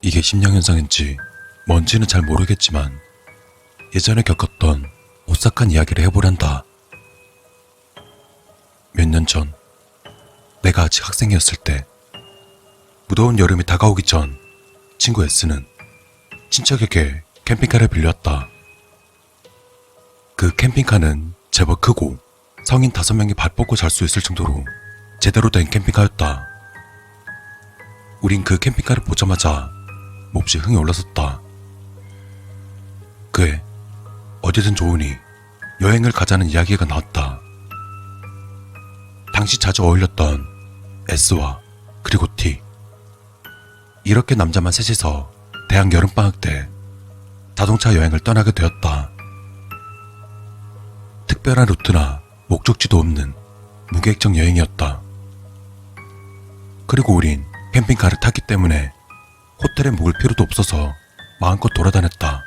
이게 심령현상인지 뭔지는 잘 모르겠지만 예전에 겪었던 오싹한 이야기를 해보란다. 몇 년 전, 내가 아직 학생이었을 때 무더운 여름이 다가오기 전 친구 S는 친척에게 캠핑카를 빌렸다. 그 캠핑카는 제법 크고 성인 5명이 발 뻗고 잘 수 있을 정도로 제대로 된 캠핑카였다. 우린 그 캠핑카를 보자마자 몹시 흥이 올랐었다. 그에 어디든 좋으니 여행을 가자는 이야기가 나왔다. 당시 자주 어울렸던 S와 그리고 T, 이렇게 남자만 셋이서 대학 여름방학 때 자동차 여행을 떠나게 되었다. 특별한 루트나 목적지도 없는 무계획적 여행이었다. 그리고 우린 캠핑카를 탔기 때문에 호텔에 묵을 필요도 없어서 마음껏 돌아다녔다.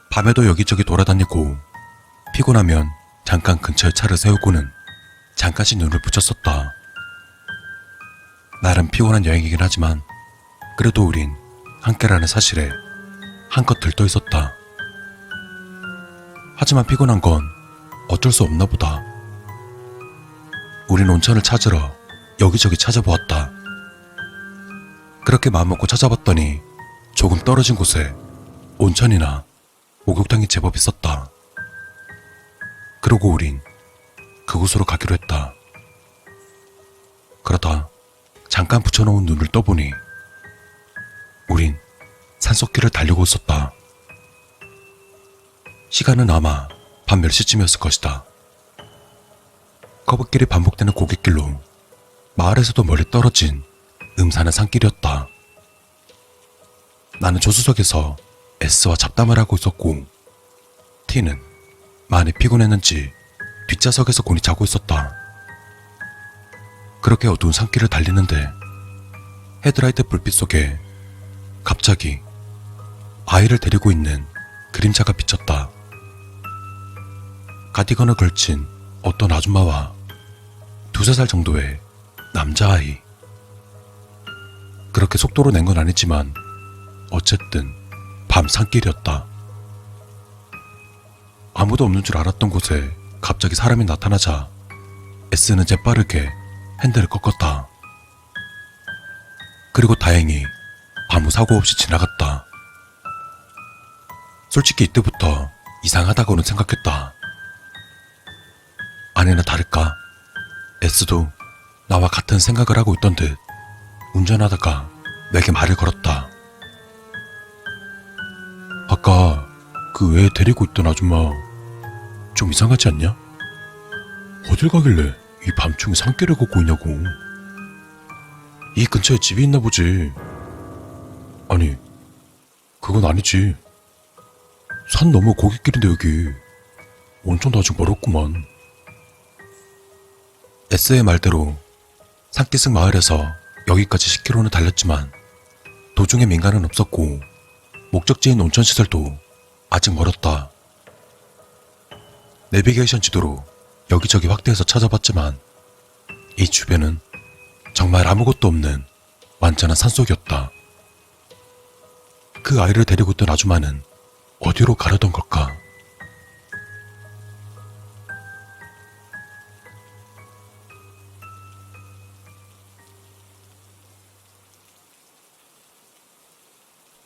밤에도 여기저기 돌아다니고 피곤하면 잠깐 근처에 차를 세우고는 잠깐씩 눈을 붙였었다. 나름 피곤한 여행이긴 하지만 그래도 우린 함께라는 사실에 한껏 들떠 있었다. 하지만 피곤한 건 어쩔 수 없나 보다. 우린 온천을 찾으러 여기저기 찾아보았다. 그렇게 마음먹고 찾아봤더니 조금 떨어진 곳에 온천이나 목욕탕이 제법 있었다. 그러고 우린 그곳으로 가기로 했다. 그러다 잠깐 붙여놓은 눈을 떠보니 우린 산속길을 달리고 있었다. 시간은 아마 밤 10시쯤이었을 것이다. 커브길이 반복되는 고갯길로 마을에서도 멀리 떨어진 음산한 산길이었다. 나는 조수석에서 S와 잡담을 하고 있었고 T는 많이 피곤했는지 뒷좌석에서 곤히 자고 있었다. 그렇게 어두운 산길을 달리는데 헤드라이트 불빛 속에 갑자기 아이를 데리고 있는 그림자가 비쳤다. 가디건을 걸친 어떤 아줌마와 2~3살 정도의 남자아이. 그렇게 속도로 낸 건 아니지만 어쨌든 밤 산길이었다. 아무도 없는 줄 알았던 곳에 갑자기 사람이 나타나자 S는 재빠르게 핸들을 꺾었다. 그리고 다행히 아무 사고 없이 지나갔다. 솔직히 이때부터 이상하다고는 생각했다. 아니나 다를까 S도 나와 같은 생각을 하고 있던 듯 운전하다가 내게 말을 걸었다. 아까 그 애 데리고 있던 아줌마 좀 이상하지 않냐? 어딜 가길래 이 밤중에 산길을 걷고 있냐고. 이 근처에 집이 있나 보지. 아니, 그건 아니지. 산 너머 고갯길인데 여기. 온천도 아직 멀었구만. S의 말대로 산기슭 마을에서 여기까지 10km는 달렸지만 도중에 민가는 없었고 목적지인 온천시설도 아직 멀었다. 내비게이션 지도로 여기저기 확대해서 찾아봤지만 이 주변은 정말 아무것도 없는 완전한 산속이었다. 그 아이를 데리고 있던 아줌마는 어디로 가려던 걸까?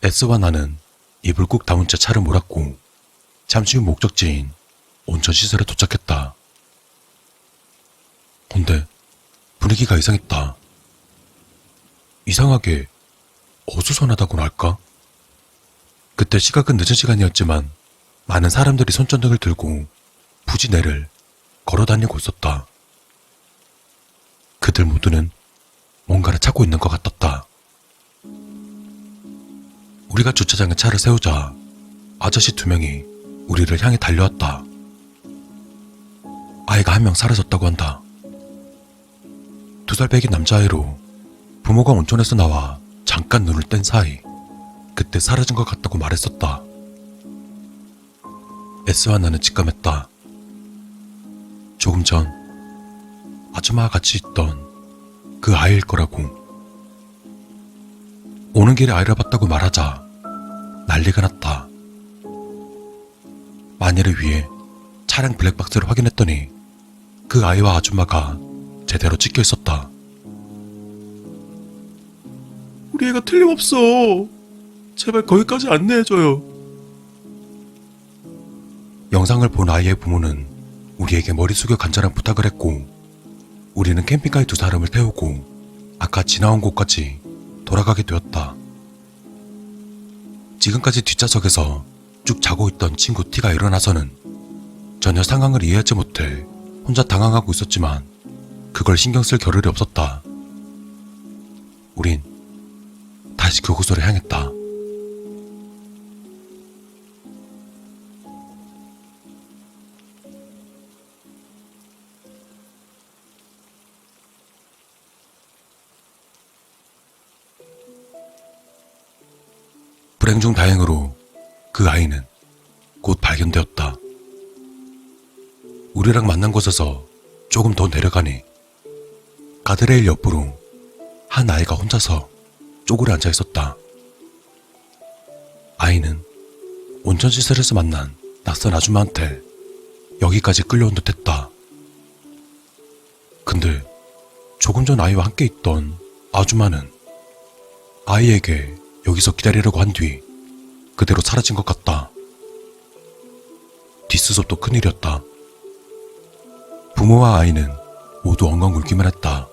S와 나는 입을 꾹 다문 채 차를 몰았고 잠시 후 목적지인 온천시설에 도착했다. 근데 분위기가 이상했다. 이상하게 어수선하다고나 할까? 그때 시각은 늦은 시간이었지만 많은 사람들이 손전등을 들고 부지내를 걸어다니고 있었다. 그들 모두는 뭔가를 찾고 있는 것 같았다. 우리가 주차장에 차를 세우자 아저씨 2명이 우리를 향해 달려왔다. 아이가 1명 사라졌다고 한다. 2살 배긴 남자아이로 부모가 온천에서 나와 잠깐 눈을 뗀 사이 그때 사라진 것 같다고 말했었다. S와 나는 직감했다. 조금 전 아줌마와 같이 있던 그 아이일 거라고. 오는 길에 아이를 봤다고 말하자 난리가 났다. 만일을 위해 차량 블랙박스를 확인했더니 그 아이와 아줌마가 제대로 찍혀 있었다. 우리 애가 틀림없어. 제발 거기까지 안내해줘요. 영상을 본 아이의 부모는 우리에게 머리 숙여 간절한 부탁을 했고, 우리는 캠핑카에 두 사람을 태우고 아까 지나온 곳까지 돌아가게 되었다. 지금까지 뒷좌석에서 쭉 자고 있던 친구 T가 일어나서는 전혀 상황을 이해하지 못해 혼자 당황하고 있었지만 그걸 신경 쓸 겨를이 없었다. 우린 다시 교구소를 향했다. 불행 중 다행으로 그 아이는 곧 발견되었다. 우리랑 만난 곳에서 조금 더 내려가니 가드레일 옆으로 한 아이가 혼자서 쪼그려 앉아 있었다. 아이는 온천시설에서 만난 낯선 아줌마한테 여기까지 끌려온 듯 했다. 근데 조금 전 아이와 함께 있던 아줌마는 아이에게 여기서 기다리라고 한 뒤 그대로 사라진 것 같다. 뒷수습도 큰일이었다. 부모와 아이는 모두 엉엉 울기만 했다.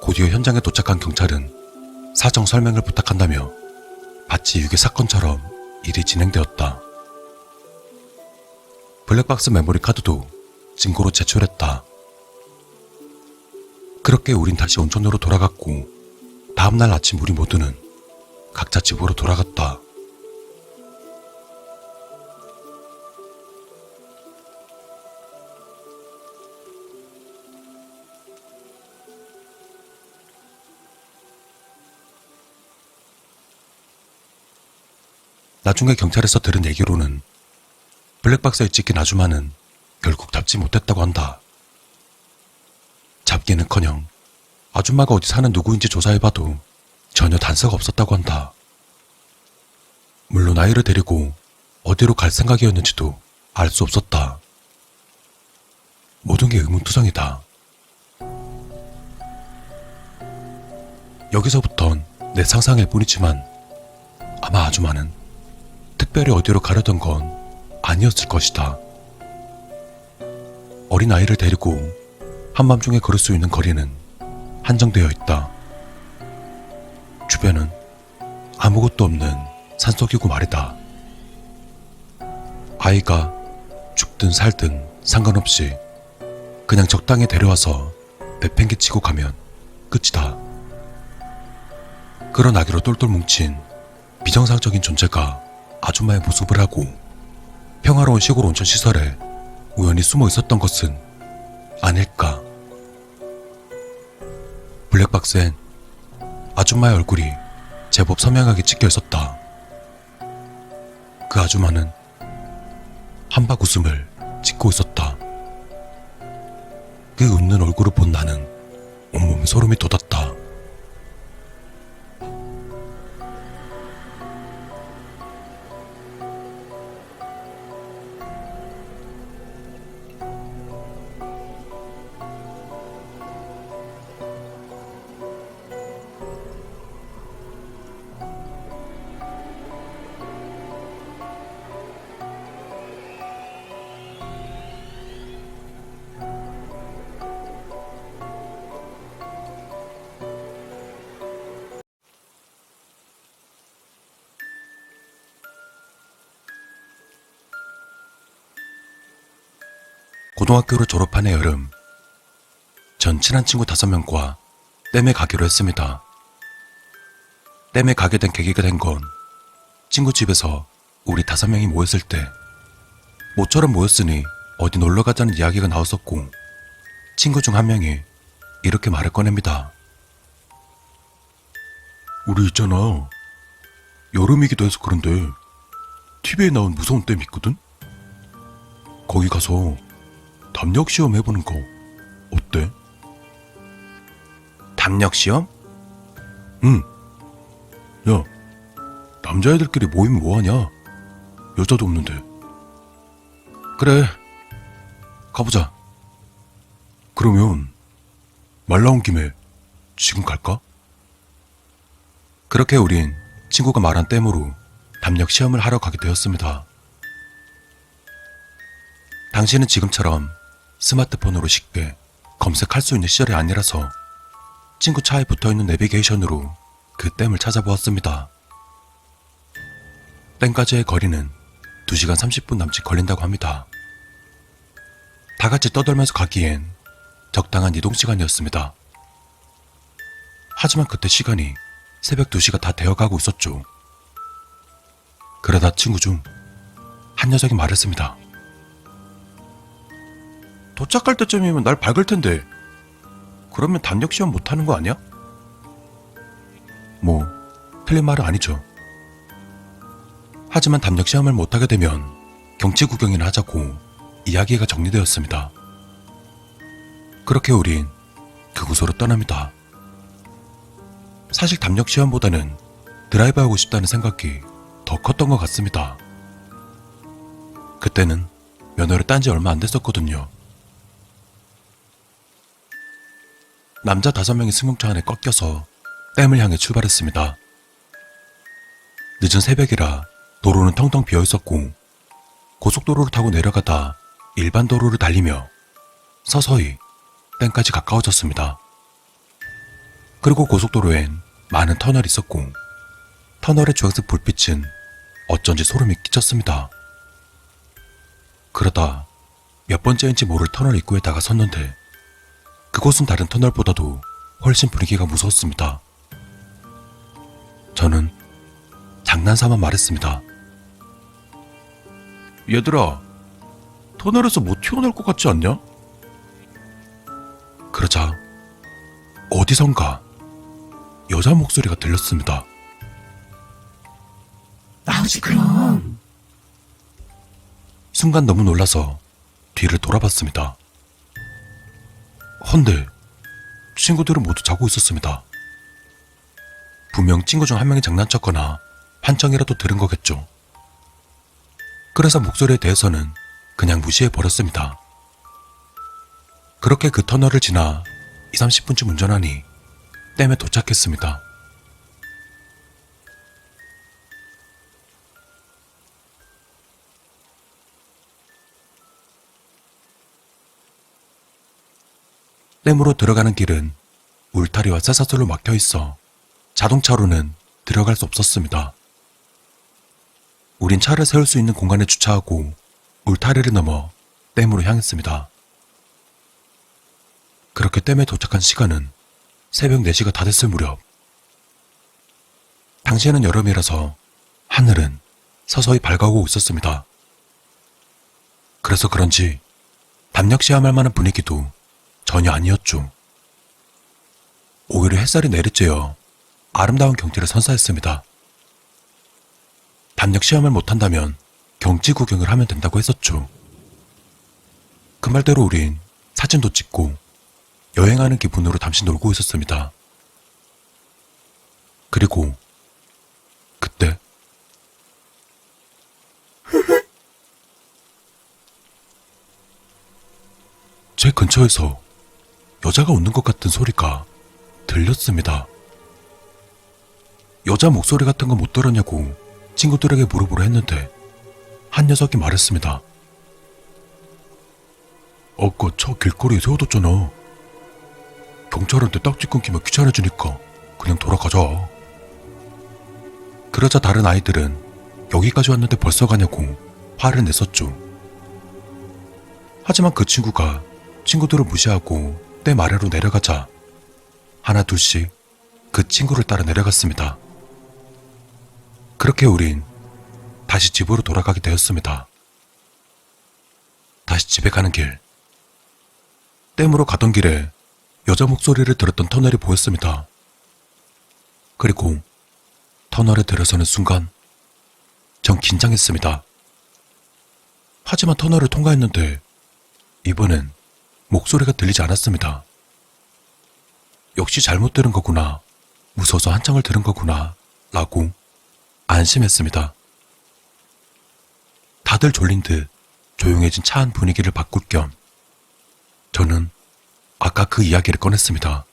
곧이어 현장에 도착한 경찰은 사정 설명을 부탁한다며 마치 유괴 사건처럼 일이 진행되었다. 블랙박스 메모리 카드도 증거로 제출했다. 그렇게 우린 다시 온천으로 돌아갔고, 다음날 아침 우리 모두는 각자 집으로 돌아갔다. 나중에 경찰에서 들은 얘기로는 블랙박스에 찍힌 아줌마는 결국 잡지 못했다고 한다. 잡기는커녕 아줌마가 어디 사는 누구인지 조사해봐도 전혀 단서가 없었다고 한다. 물론 아이를 데리고 어디로 갈 생각이었는지도 알 수 없었다. 모든 게 의문투성이다. 여기서부턴 내 상상일 뿐이지만 아마 아줌마는 특별히 어디로 가려던 건 아니었을 것이다. 어린 아이를 데리고 한밤중에 걸을 수 있는 거리는 한정되어 있다. 주변은 아무것도 없는 산속이고 말이다. 아이가 죽든 살든 상관없이 그냥 적당히 데려와서 내팽개치고 가면 끝이다. 그런 아기로 똘똘 뭉친 비정상적인 존재가 아줌마의 모습을 하고 평화로운 시골 온천 시설에 우연히 숨어 있었던 것은 아닐까. 블랙박스엔 아줌마의 얼굴이 제법 선명하게 찍혀 있었다. 그 아줌마는 한박 웃음을 짓고 있었다. 그 웃는 얼굴을 본 나는 온몸에 소름이 돋았다. 고등학교를 졸업한 해 여름, 전 친한 친구 5명과 댐에 가기로 했습니다. 댐에 가게 된 계기가 된 건 친구 집에서 우리 5명이 모였을 때 모처럼 모였으니 어디 놀러 가자는 이야기가 나왔었고, 친구 중 한 명이 이렇게 말을 꺼냅니다. 우리 있잖아, 여름이기도 해서 그런데 TV에 나온 무서운 댐 있거든? 거기 가서 담력 시험 해보는 거 어때? 담력 시험? 응, 야, 남자애들끼리 모이면 뭐하냐? 여자도 없는데. 그래, 가보자. 그러면 말 나온 김에 지금 갈까? 그렇게 우린 친구가 말한 댐으로 담력 시험을 하러 가게 되었습니다. 당시는 지금처럼 스마트폰으로 쉽게 검색할 수 있는 시절이 아니라서 친구 차에 붙어있는 내비게이션으로 그 댐을 찾아보았습니다. 댐까지의 거리는 2시간 30분 남짓 걸린다고 합니다. 다 같이 떠들면서 가기엔 적당한 이동 시간이었습니다. 하지만 그때 시간이 새벽 2시가 다 되어가고 있었죠. 그러다 친구 중 한 녀석이 말했습니다. 도착할 때쯤이면 날 밝을 텐데 그러면 담력 시험 못하는 거 아니야? 뭐 틀린 말은 아니죠. 하지만 담력 시험을 못하게 되면 경치 구경이나 하자고 이야기가 정리되었습니다. 그렇게 우린 그곳으로 떠납니다. 사실 담력 시험보다는 드라이브하고 싶다는 생각이 더 컸던 것 같습니다. 그때는 면허를 딴 지 얼마 안 됐었거든요. 남자 5명이 승용차 안에 꺾여서 댐을 향해 출발했습니다. 늦은 새벽이라 도로는 텅텅 비어있었고 고속도로를 타고 내려가다 일반 도로를 달리며 서서히 댐까지 가까워졌습니다. 그리고 고속도로엔 많은 터널이 있었고 터널의 주황색 불빛은 어쩐지 소름이 끼쳤습니다. 그러다 몇 번째인지 모를 터널 입구에 다가섰는데 그곳은 다른 터널보다도 훨씬 분위기가 무서웠습니다. 저는 장난삼아 말했습니다. 얘들아, 터널에서 못 튀어나올 것 같지 않냐? 그러자 어디선가 여자 목소리가 들렸습니다. 나오지 그럼. 순간 너무 놀라서 뒤를 돌아봤습니다. 헌데 친구들은 모두 자고 있었습니다. 분명 친구 중 한 명이 장난쳤거나 한청이라도 들은 거겠죠. 그래서 목소리에 대해서는 그냥 무시해버렸습니다. 그렇게 그 터널을 지나 20-30분쯤 운전하니 댐에 도착했습니다. 댐으로 들어가는 길은 울타리와 쇠사슬로 막혀있어 자동차로는 들어갈 수 없었습니다. 우린 차를 세울 수 있는 공간에 주차하고 울타리를 넘어 댐으로 향했습니다. 그렇게 댐에 도착한 시간은 새벽 4시가 다 됐을 무렵. 당시에는 여름이라서 하늘은 서서히 밝아오고 있었습니다. 그래서 그런지 담력 시험할 만한 분위기도 전혀 아니었죠. 오히려 햇살이 내리쬐어 아름다운 경치를 선사했습니다. 담력 시험을 못한다면 경치 구경을 하면 된다고 했었죠. 그 말대로 우린 사진도 찍고 여행하는 기분으로 잠시 놀고 있었습니다. 그리고 그때 제 근처에서 여자가 웃는 것 같은 소리가 들렸습니다. 여자 목소리 같은 거 못 들었냐고 친구들에게 물어보려 했는데 한 녀석이 말했습니다. 아까 차 길거리에 세워뒀잖아. 경찰한테 딱지 끊기면 귀찮아지니까 그냥 돌아가자. 그러자 다른 아이들은 여기까지 왔는데 벌써 가냐고 화를 냈었죠. 하지만 그 친구가 친구들을 무시하고 댐 아래로 내려가자 하나 둘씩 그 친구를 따라 내려갔습니다. 그렇게 우린 다시 집으로 돌아가게 되었습니다. 다시 집에 가는 길. 댐으로 가던 길에 여자 목소리를 들었던 터널이 보였습니다. 그리고 터널에 들어서는 순간 전 긴장했습니다. 하지만 터널을 통과했는데 이번엔 목소리가 들리지 않았습니다. 역시 잘못 들은 거구나. 무서워서 한창을 들은 거구나 라고 안심했습니다. 다들 졸린 듯 조용해진 차 안 분위기를 바꿀 겸 저는 아까 그 이야기를 꺼냈습니다.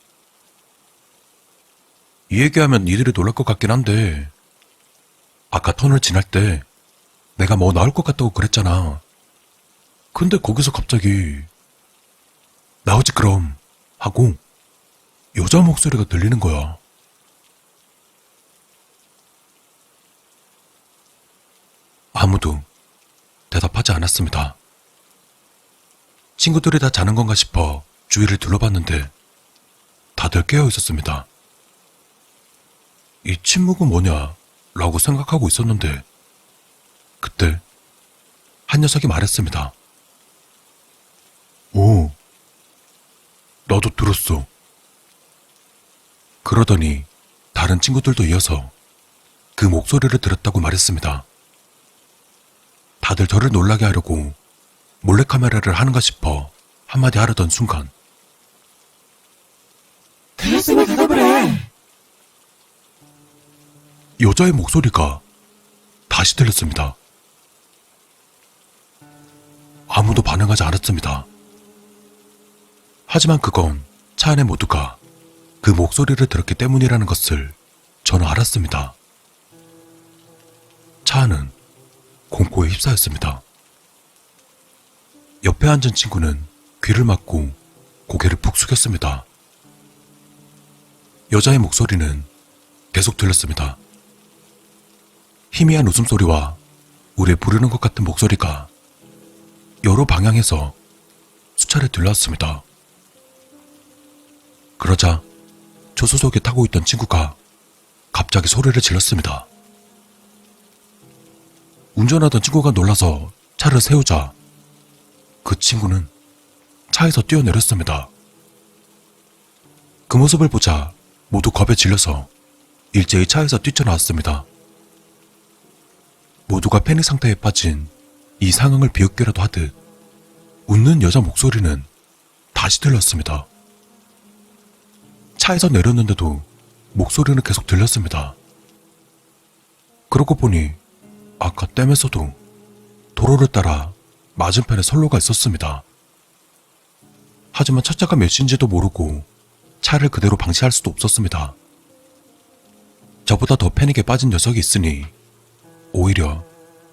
이 얘기하면 니들이 놀랄 것 같긴 한데 아까 터널 지날 때 내가 뭐 나올 것 같다고 그랬잖아. 근데 거기서 갑자기 나오지 그럼 하고 여자 목소리가 들리는 거야. 아무도 대답하지 않았습니다. 친구들이 다 자는 건가 싶어 주위를 둘러봤는데 다들 깨어 있었습니다. 이 침묵은 뭐냐 라고 생각하고 있었는데 그때 한 녀석이 말했습니다. 오, 나도 들었어. 그러더니 다른 친구들도 이어서 그 목소리를 들었다고 말했습니다. 다들 저를 놀라게 하려고 몰래카메라를 하는가 싶어 한마디 하려던 순간 들렸으면 대답을 해. 여자의 목소리가 다시 들렸습니다. 아무도 반응하지 않았습니다. 하지만 그건 차 안에 모두가 그 목소리를 들었기 때문이라는 것을 저는 알았습니다. 차 안은 공포에 휩싸였습니다. 옆에 앉은 친구는 귀를 막고 고개를 푹 숙였습니다. 여자의 목소리는 계속 들렸습니다. 희미한 웃음소리와 우리를 부르는 것 같은 목소리가 여러 방향에서 수차례 들려왔습니다. 그러자 조수석에 타고 있던 친구가 갑자기 소리를 질렀습니다. 운전하던 친구가 놀라서 차를 세우자 그 친구는 차에서 뛰어내렸습니다. 그 모습을 보자 모두 겁에 질려서 일제히 차에서 뛰쳐나왔습니다. 모두가 패닉 상태에 빠진 이 상황을 비웃기라도 하듯 웃는 여자 목소리는 다시 들렸습니다. 차에서 내렸는데도 목소리는 계속 들렸습니다. 그러고 보니 아까 댐에서도 도로를 따라 맞은편에 선로가 있었습니다. 하지만 차자가 몇인지도 모르고 차를 그대로 방치할 수도 없었습니다. 저보다 더 패닉에 빠진 녀석이 있으니 오히려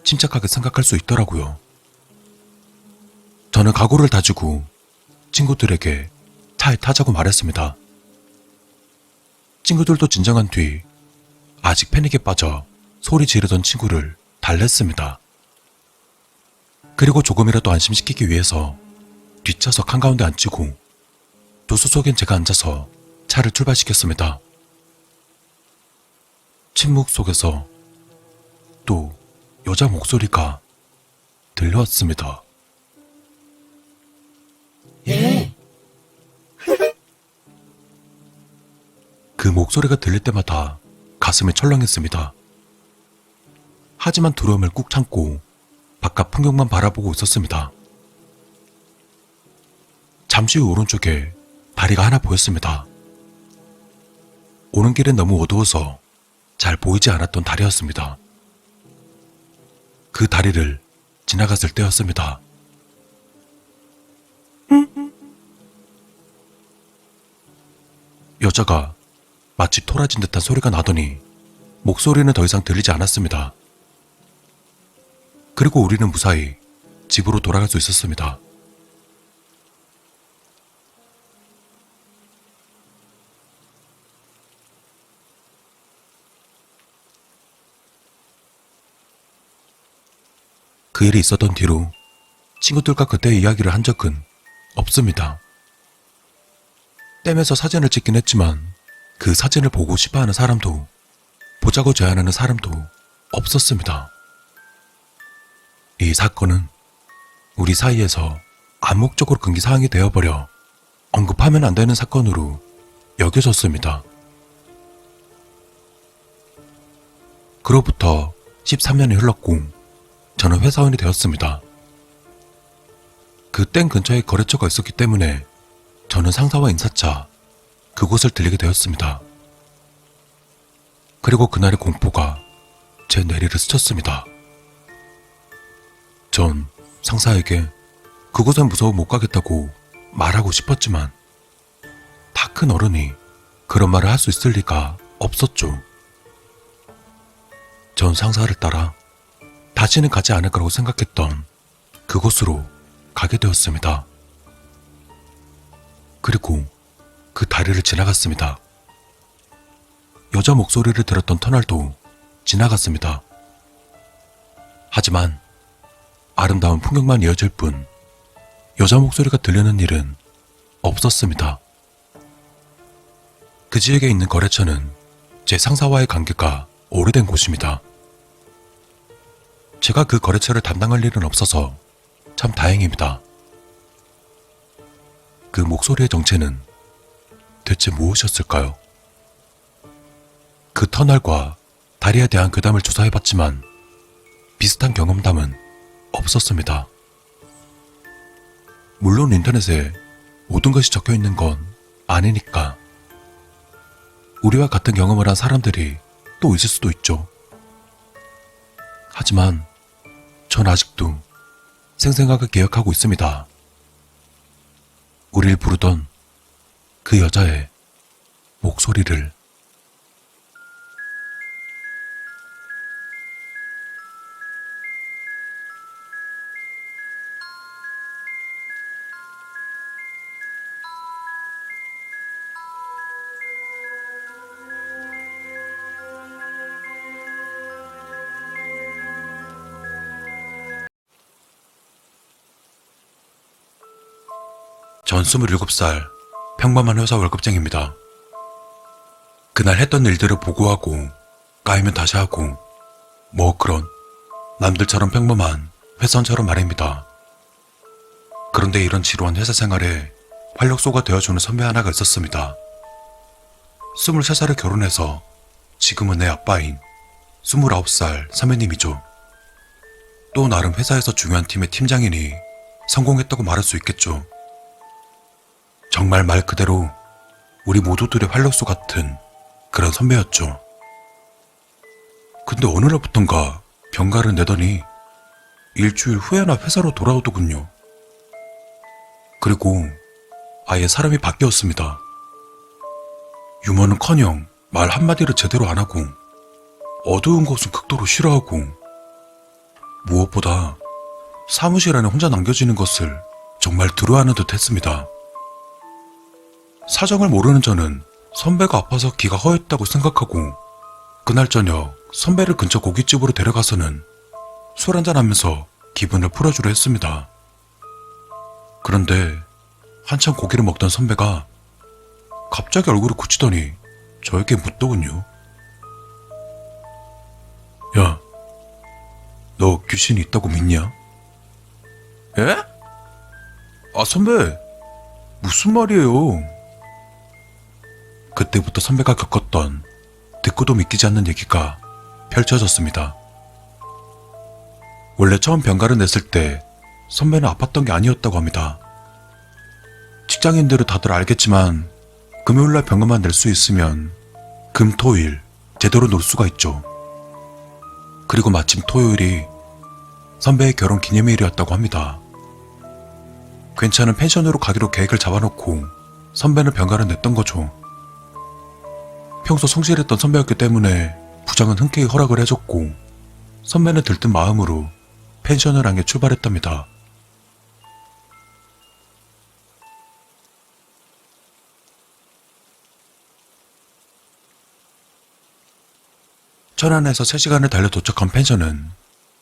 침착하게 생각할 수 있더라고요. 저는 각오를 다지고 친구들에게 차에 타자고 말했습니다. 친구들도 진정한 뒤 아직 패닉에 빠져 소리 지르던 친구를 달랬습니다. 그리고 조금이라도 안심시키기 위해서 뒷좌석 한가운데 앉히고 조수석엔 제가 앉아서 차를 출발시켰습니다. 침묵 속에서 또 여자 목소리가 들려왔습니다. 예. 그 목소리가 들릴 때마다 가슴이 철렁했습니다. 하지만 두려움을 꾹 참고 바깥 풍경만 바라보고 있었습니다. 잠시 후 오른쪽에 다리가 하나 보였습니다. 오는 길은 너무 어두워서 잘 보이지 않았던 다리였습니다. 그 다리를 지나갔을 때였습니다. 여자가 마치 토라진 듯한 소리가 나더니 목소리는 더 이상 들리지 않았습니다. 그리고 우리는 무사히 집으로 돌아갈 수 있었습니다. 그 일이 있었던 뒤로 친구들과 그때의 이야기를 한 적은 없습니다. 댐에서 사진을 찍긴 했지만 그 사진을 보고 싶어하는 사람도 보자고 제안하는 사람도 없었습니다. 이 사건은 우리 사이에서 암묵적으로 금기사항이 되어버려 언급하면 안 되는 사건으로 여겨졌습니다. 그로부터 13년이 흘렀고 저는 회사원이 되었습니다. 그 땡 근처에 거래처가 있었기 때문에 저는 상사와 인사차 그곳을 들리게 되었습니다. 그리고 그날의 공포가 제 뇌리를 스쳤습니다. 전 상사에게 그곳엔 무서워 못 가겠다고 말하고 싶었지만 다 큰 어른이 그런 말을 할 수 있을 리가 없었죠. 전 상사를 따라 다시는 가지 않을 거라고 생각했던 그곳으로 가게 되었습니다. 그리고 그 다리를 지나갔습니다. 여자 목소리를 들었던 터널도 지나갔습니다. 하지만 아름다운 풍경만 이어질 뿐 여자 목소리가 들리는 일은 없었습니다. 그 지역에 있는 거래처는 제 상사와의 관계가 오래된 곳입니다. 제가 그 거래처를 담당할 일은 없어서 참 다행입니다. 그 목소리의 정체는 대체 무엇이었을까요? 그 터널과 다리에 대한 괴담을 조사해봤지만 비슷한 경험담은 없었습니다. 물론 인터넷에 모든 것이 적혀있는 건 아니니까. 우리와 같은 경험을 한 사람들이 또 있을 수도 있죠. 하지만 전 아직도 생생하게 기억하고 있습니다. 우릴 부르던 그 여자의 목소리를. 전 27살 평범한 회사 월급쟁입니다. 그날 했던 일들을 보고하고 까이면 다시 하고 뭐 그런 남들처럼 평범한 회사원처럼 말입니다. 그런데 이런 지루한 회사 생활에 활력소가 되어주는 선배 하나가 있었습니다. 23살에 결혼해서 지금은 내 아빠인 29살 선배님이죠. 또 나름 회사에서 중요한 팀의 팀장이니 성공했다고 말할 수 있겠죠. 정말 말 그대로 우리 모두들의 활력소 같은 그런 선배였죠. 근데 어느 날부턴가 병가를 내더니 일주일 후에나 회사로 돌아오더군요. 그리고 아예 사람이 바뀌었습니다. 유머는커녕 말 한마디를 제대로 안 하고 어두운 곳은 극도로 싫어하고 무엇보다 사무실 안에 혼자 남겨지는 것을 정말 두려워하는 듯 했습니다. 사정을 모르는 저는 선배가 아파서 기가 허했다고 생각하고 그날 저녁 선배를 근처 고깃집으로 데려가서는 술 한잔하면서 기분을 풀어주려 했습니다. 그런데 한참 고기를 먹던 선배가 갑자기 얼굴을 굳히더니 저에게 묻더군요. 야, 너 귀신이 있다고 믿냐? 에? 아, 선배, 무슨 말이에요? 그때부터 선배가 겪었던 듣고도 믿기지 않는 얘기가 펼쳐졌습니다. 원래 처음 병가를 냈을 때 선배는 아팠던 게 아니었다고 합니다. 직장인들은 다들 알겠지만 금요일날 병가만 낼 수 있으면 금, 토, 일 제대로 놀 수가 있죠. 그리고 마침 토요일이 선배의 결혼 기념일이었다고 합니다. 괜찮은 펜션으로 가기로 계획을 잡아놓고 선배는 병가를 냈던 거죠. 평소 성실했던 선배였기 때문에 부장은 흔쾌히 허락을 해줬고 선배는 들뜬 마음으로 펜션을 향해 출발했답니다. 천안에서 3시간을 달려 도착한 펜션은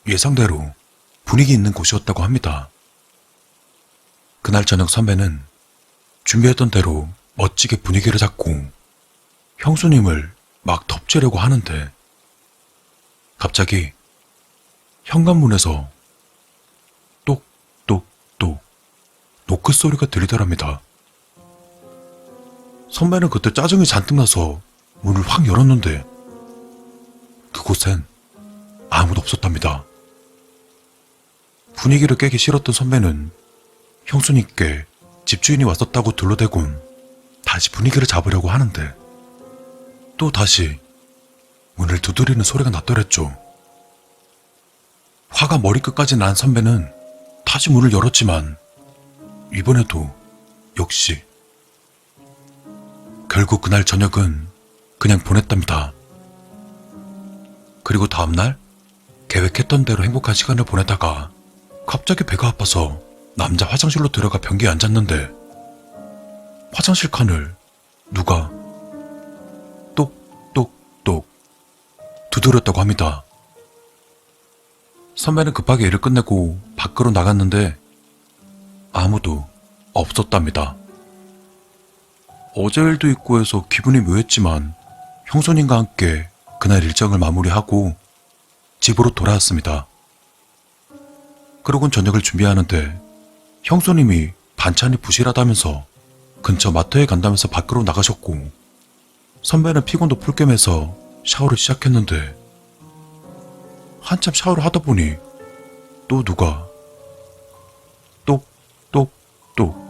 예상대로 분위기 있는 곳이었다고 합니다. 그날 저녁 선배는 준비했던 대로 멋지게 분위기를 잡고 형수님을 막 덮치려고 하는데 갑자기 현관문에서 똑똑똑 노크 소리가 들리더랍니다. 선배는 그때 짜증이 잔뜩 나서 문을 확 열었는데 그곳엔 아무도 없었답니다. 분위기를 깨기 싫었던 선배는 형수님께 집주인이 왔었다고 둘러대곤 다시 분위기를 잡으려고 하는데 또 다시 문을 두드리는 소리가 났더랬죠. 화가 머리끝까지 난 선배는 다시 문을 열었지만 이번에도 역시 결국 그날 저녁은 그냥 보냈답니다. 그리고 다음날 계획했던 대로 행복한 시간을 보내다가 갑자기 배가 아파서 남자 화장실로 들어가 변기에 앉았는데 화장실 칸을 누가 똑똑똑 두드렸다고 합니다. 선배는 급하게 일을 끝내고 밖으로 나갔는데 아무도 없었답니다. 어제 일도 있고 해서 기분이 묘했지만 형수님과 함께 그날 일정을 마무리하고 집으로 돌아왔습니다. 그러곤 저녁을 준비하는데 형수님이 반찬이 부실하다면서 근처 마트에 간다면서 밖으로 나가셨고 선배는 피곤도 풀 겸 해서 샤워를 시작했는데 한참 샤워를 하다 보니 또 누가 똑똑똑.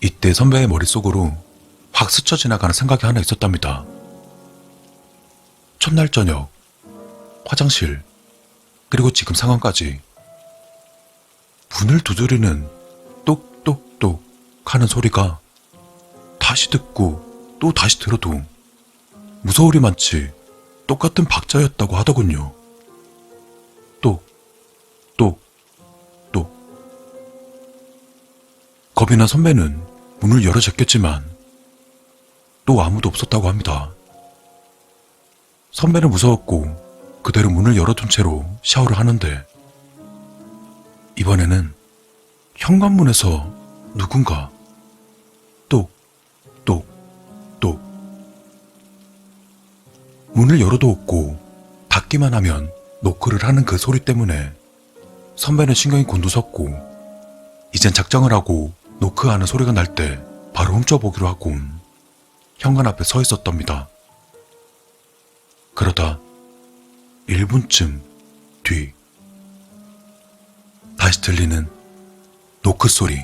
이때 선배의 머릿속으로 확 스쳐 지나가는 생각이 하나 있었답니다. 첫날 저녁, 화장실, 그리고 지금 상황까지 문을 두드리는 똑똑똑 하는 소리가 다시 듣고 또 다시 들어도 무서울이 많지 똑같은 박자였다고 하더군요. 똑똑똑. 겁이 난 선배는 문을 열어 제꼈지만 또 아무도 없었다고 합니다. 선배는 무서웠고 그대로 문을 열어둔 채로 샤워를 하는데 이번에는 현관문에서 누군가 똑똑똑. 문을 열어도 없고 닫기만 하면 노크를 하는 그 소리 때문에 선배는 신경이 곤두섰고 이젠 작정을 하고 노크하는 소리가 날 때 바로 훔쳐보기로 하고 현관 앞에 서 있었답니다. 그러다 1분쯤 뒤 다시 들리는 노크 소리.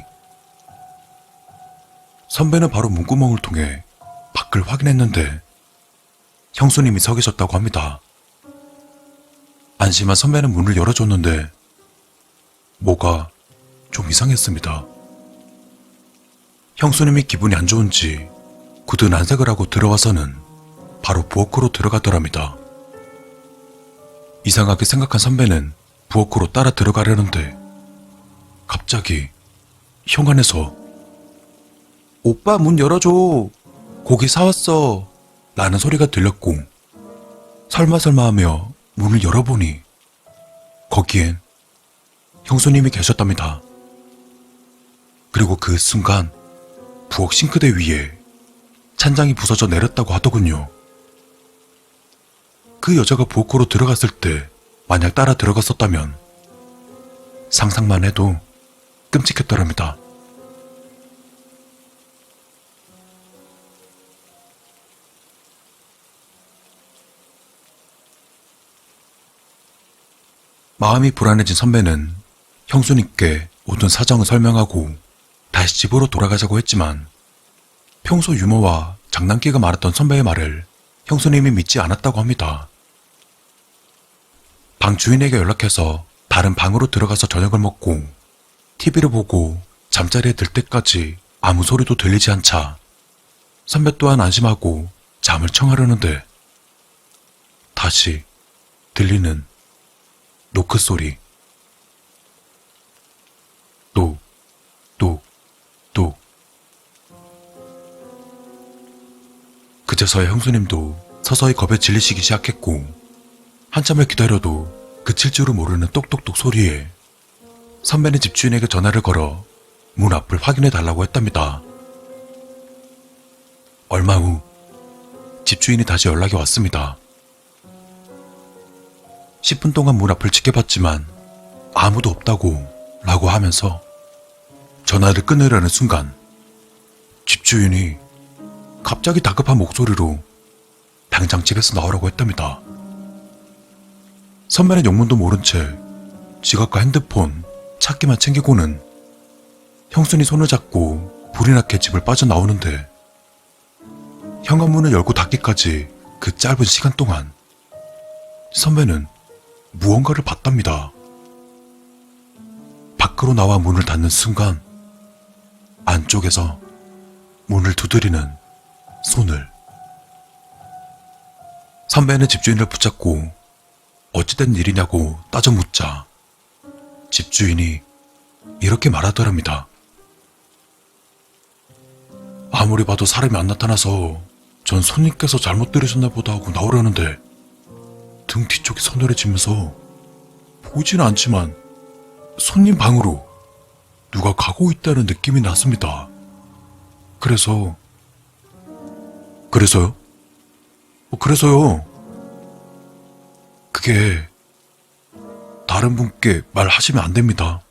선배는 바로 문구멍을 통해 밖을 확인했는데 형수님이 서 계셨다고 합니다. 안심한 선배는 문을 열어줬는데 뭐가 좀 이상했습니다. 형수님이 기분이 안 좋은지 굳은 안색을 하고 들어와서는 바로 부엌으로 들어가더랍니다. 이상하게 생각한 선배는 부엌으로 따라 들어가려는데 갑자기 현관에서 오빠 문 열어줘, 고기 사왔어 라는 소리가 들렸고 설마 하며 문을 열어보니 거기엔 형수님이 계셨답니다. 그리고 그 순간 부엌 싱크대 위에 찬장이 부서져 내렸다고 하더군요. 그 여자가 부엌으로 들어갔을 때 만약 따라 들어갔었다면 상상만 해도 끔찍했더랍니다. 마음이 불안해진 선배는 형수님께 모든 사정을 설명하고 다시 집으로 돌아가자고 했지만 평소 유머와 장난기가 많았던 선배의 말을 형수님이 믿지 않았다고 합니다. 방 주인에게 연락해서 다른 방으로 들어가서 저녁을 먹고 TV를 보고 잠자리에 들 때까지 아무 소리도 들리지 않자 선배 또한 안심하고 잠을 청하려는데 다시 들리는 노크 소리. 또 그제서야 형수님도 서서히 겁에 질리시기 시작했고 한참을 기다려도 그칠 줄을 모르는 똑똑똑 소리에 선배는 집주인에게 전화를 걸어 문 앞을 확인해 달라고 했답니다. 얼마 후 집주인이 다시 연락이 왔습니다. 10분 동안 문 앞을 지켜봤지만 아무도 없다고 라고 하면서 전화를 끊으려는 순간 집주인이 갑자기 다급한 목소리로 당장 집에서 나오라고 했답니다. 선배는 영문도 모른 채 지갑과 핸드폰, 찾기만 챙기고는 형수님 손을 잡고 불이 나게 집을 빠져나오는데 현관문을 열고 닫기까지 그 짧은 시간 동안 선배는 무언가를 봤답니다. 밖으로 나와 문을 닫는 순간 안쪽에서 문을 두드리는 손을. 선배는 집주인을 붙잡고 어찌된 일이냐고 따져 묻자 집주인이 이렇게 말하더랍니다. 아무리 봐도 사람이 안 나타나서 전 손님께서 잘못 들으셨나 보다 하고 나오려는데 등 뒤쪽이 서늘해지면서 보이지는 않지만 손님 방으로 누가 가고 있다는 느낌이 났습니다. 그래서요? 그래서요. 그게 다른 분께 말하시면 안 됩니다.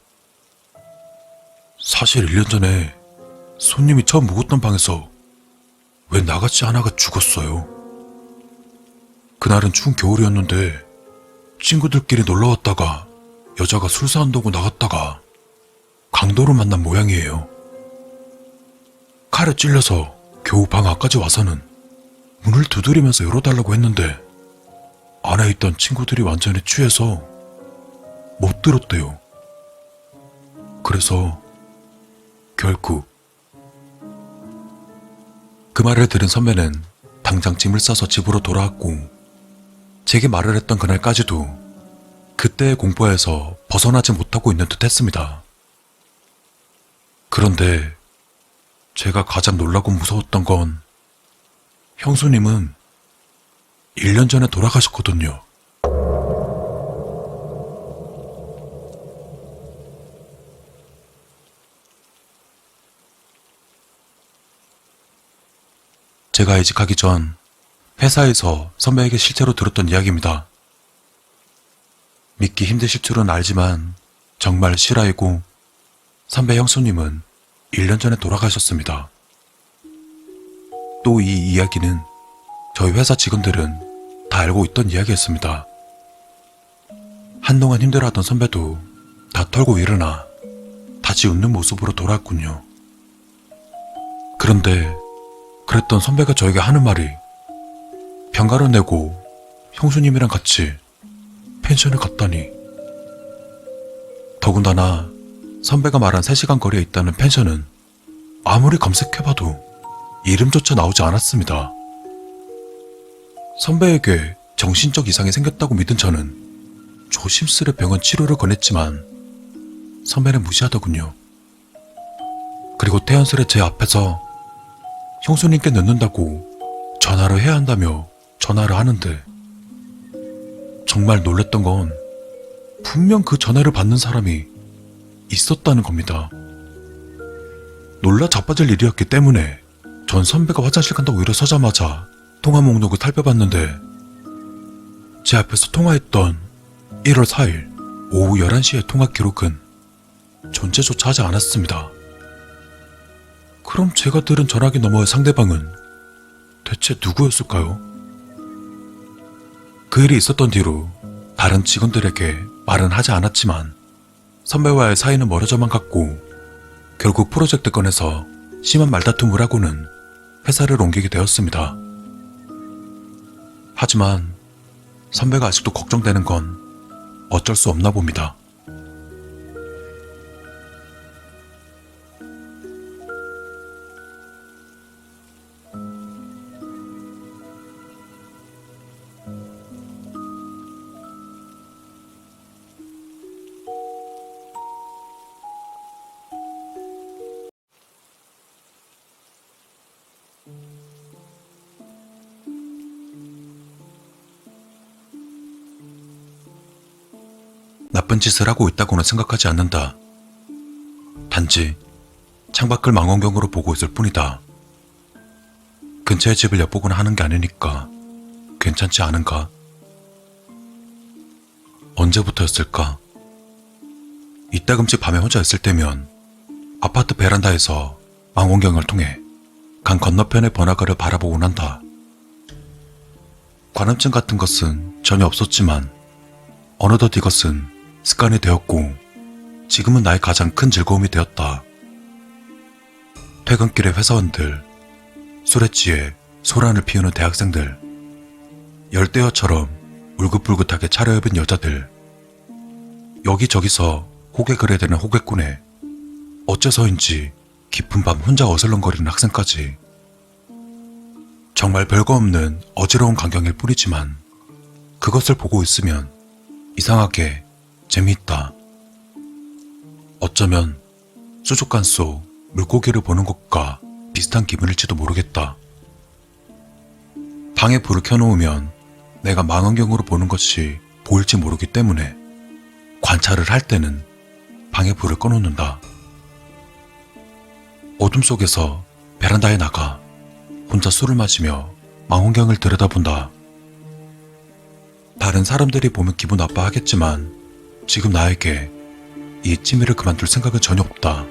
사실 1년 전에 손님이 처음 묵었던 방에서 왜 나같이 하나가 죽었어요. 그날은 추운 겨울이었는데 친구들끼리 놀러왔다가 여자가 술 사한다고 나갔다가 강도로 만난 모양이에요. 칼에 찔려서 겨우 방 앞까지 와서는 문을 두드리면서 열어달라고 했는데 안에 있던 친구들이 완전히 취해서 못 들었대요. 그래서 결국 그 말을 들은 선배는 당장 짐을 싸서 집으로 돌아왔고 제게 말을 했던 그날까지도 그때의 공포에서 벗어나지 못하고 있는 듯 했습니다. 그런데 제가 가장 놀라고 무서웠던 건 형수님은 1년 전에 돌아가셨거든요. 제가 이직하기 전 회사에서 선배에게 실제로 들었던 이야기입니다. 믿기 힘드실 줄은 알지만 정말 실화이고 선배 형수님은 1년 전에 돌아가셨습니다. 또 이 이야기는 저희 회사 직원들은 다 알고 있던 이야기였습니다. 한동안 힘들어하던 선배도 다 털고 일어나 다시 웃는 모습으로 돌아왔군요. 그런데 그랬던 선배가 저에게 하는 말이 병가를 내고 형수님이랑 같이 펜션을 갔다니. 더군다나 선배가 말한 3시간 거리에 있다는 펜션은 아무리 검색해봐도 이름조차 나오지 않았습니다. 선배에게 정신적 이상이 생겼다고 믿은 저는 조심스레 병원 치료를 권했지만 선배는 무시하더군요. 그리고 태연스레 제 앞에서 형수님께 늦는다고 전화를 해야 한다며 전화를 하는데 정말 놀랬던 건 분명 그 전화를 받는 사람이 있었다는 겁니다. 놀라 자빠질 일이었기 때문에 전 선배가 화장실 간다고 일어서자마자 통화 목록을 살펴봤는데 제 앞에서 통화했던 1월 4일 오후 11시의 통화 기록은 존재조차 하지 않았습니다. 그럼 제가 들은 전화기 너머의 상대방은 대체 누구였을까요? 그 일이 있었던 뒤로 다른 직원들에게 말은 하지 않았지만 선배와의 사이는 멀어져만 갔고 결국 프로젝트 건에서 심한 말다툼을 하고는 회사를 옮기게 되었습니다. 하지만 선배가 아직도 걱정되는 건 어쩔 수 없나 봅니다. 나쁜 짓을 하고 있다고는 생각하지 않는다. 단지 창밖을 망원경으로 보고 있을 뿐이다. 근처의 집을 엿보거나 하는 게 아니니까 괜찮지 않은가? 언제부터였을까? 이따금씩 밤에 혼자 있을 때면 아파트 베란다에서 망원경을 통해 강 건너편의 번화가를 바라보곤 한다. 관음증 같은 것은 전혀 없었지만 어느덧 이것은 습관이 되었고 지금은 나의 가장 큰 즐거움이 되었다. 퇴근길에 회사원들, 술에 취해 소란을 피우는 대학생들, 열대어처럼 울긋불긋하게 차려입은 여자들, 여기저기서 호객을 해야 되는 호객꾼에 어째서인지 깊은 밤 혼자 어슬렁거리는 학생까지. 정말 별거 없는 어지러운 광경일 뿐이지만 그것을 보고 있으면 이상하게 재미있다. 어쩌면 수족관 속 물고기를 보는 것과 비슷한 기분일지도 모르겠다. 방에 불을 켜놓으면 내가 망원경으로 보는 것이 보일지 모르기 때문에 관찰을 할 때는 방에 불을 꺼놓는다. 어둠 속에서 베란다에 나가 혼자 술을 마시며 망원경을 들여다본다. 다른 사람들이 보면 기분 나빠하겠지만 지금 나에게 이 취미를 그만둘 생각은 전혀 없다.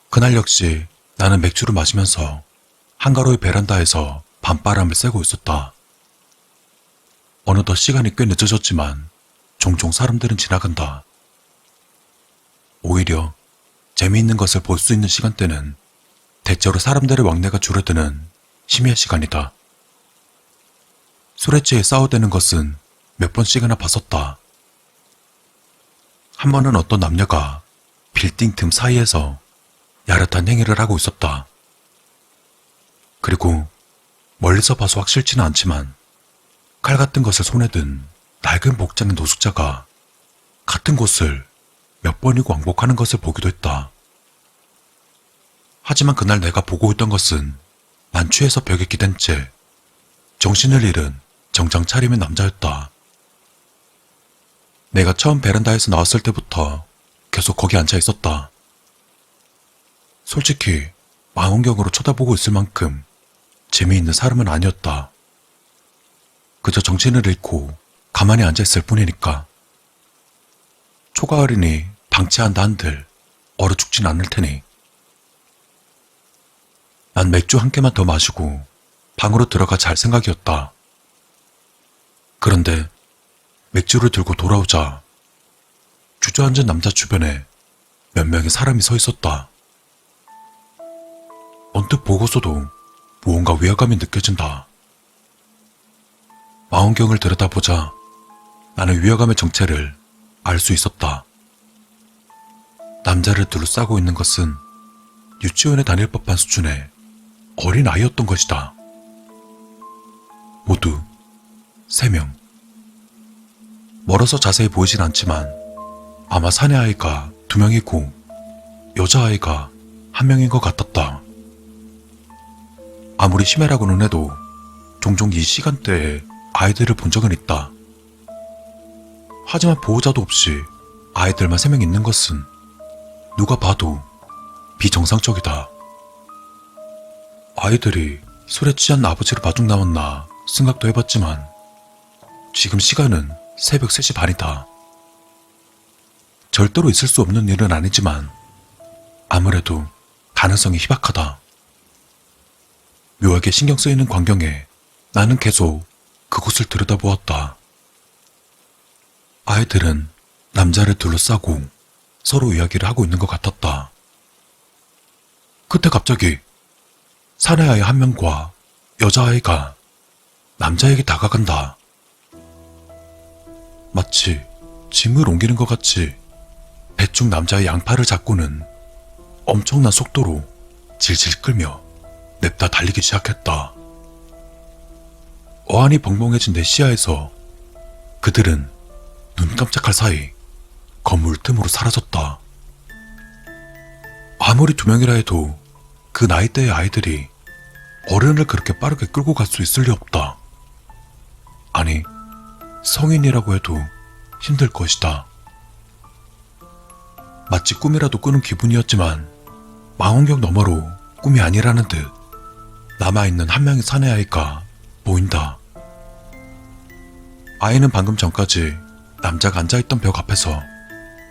그날 역시 나는 맥주를 마시면서 한가로이 베란다에서 밤바람을 쐬고 있었다. 어느덧 시간이 꽤 늦어졌지만 종종 사람들은 지나간다. 오히려 재미있는 것을 볼 수 있는 시간대는 대체로 사람들의 왕래가 줄어드는 심야 시간이다. 술에 취해 싸워대는 것은 몇 번씩이나 봤었다. 한 번은 어떤 남녀가 빌딩 틈 사이에서 야릇한 행위를 하고 있었다. 그리고 멀리서 봐서 확실치는 않지만 칼 같은 것을 손에 든 낡은 복장의 노숙자가 같은 곳을 몇 번이고 왕복하는 것을 보기도 했다. 하지만 그날 내가 보고 있던 것은 만취해서 벽에 기댄 채 정신을 잃은 정장 차림의 남자였다. 내가 처음 베란다에서 나왔을 때부터 계속 거기 앉아 있었다. 솔직히 망원경으로 쳐다보고 있을 만큼 재미있는 사람은 아니었다. 그저 정신을 잃고 가만히 앉아있을 뿐이니까. 초가을이니 방치한다 한들 얼어 죽진 않을 테니. 난 맥주 한 개만 더 마시고 방으로 들어가 잘 생각이었다. 그런데 맥주를 들고 돌아오자 주저앉은 남자 주변에 몇 명의 사람이 서 있었다. 언뜻 보고서도 무언가 위화감이 느껴진다. 망원경을 들여다보자 나는 위화감의 정체를 알 수 있었다. 남자를 둘러싸고 있는 것은 유치원에 다닐 법한 수준의 어린 아이였던 것이다. 모두 3명. 멀어서 자세히 보이진 않지만 아마 사내 아이가 2명이고 여자아이가 1명인 것 같았다. 아무리 심해라고는 해도 종종 이 시간대에 아이들을 본 적은 있다. 하지만 보호자도 없이 아이들만 3명 있는 것은 누가 봐도 비정상적이다. 아이들이 술에 취한 아버지를 마중 나왔나 생각도 해봤지만 지금 시간은 새벽 3시 반이다. 절대로 있을 수 없는 일은 아니지만 아무래도 가능성이 희박하다. 묘하게 신경 쓰이는 광경에 나는 계속 그곳을 들여다보았다. 아이들은 남자를 둘러싸고 서로 이야기를 하고 있는 것 같았다. 그때 갑자기 사내아이 1명과 여자아이가 남자에게 다가간다. 마치 짐을 옮기는 것 같이 대충 남자의 양팔을 잡고는 엄청난 속도로 질질 끌며 냅다 달리기 시작했다. 어안이 벙벙해진 내 시야에서 그들은 눈 깜짝할 사이 건물 틈으로 사라졌다. 아무리 2명이라 해도 그 나이대의 아이들이 어른을 그렇게 빠르게 끌고 갈 수 있을 리 없다. 아니, 성인이라고 해도 힘들 것이다. 마치 꿈이라도 꾸는 기분이었지만 망원경 너머로 꿈이 아니라는 듯 남아있는 1명의 사내 아이가 보인다. 아이는 방금 전까지 남자가 앉아있던 벽 앞에서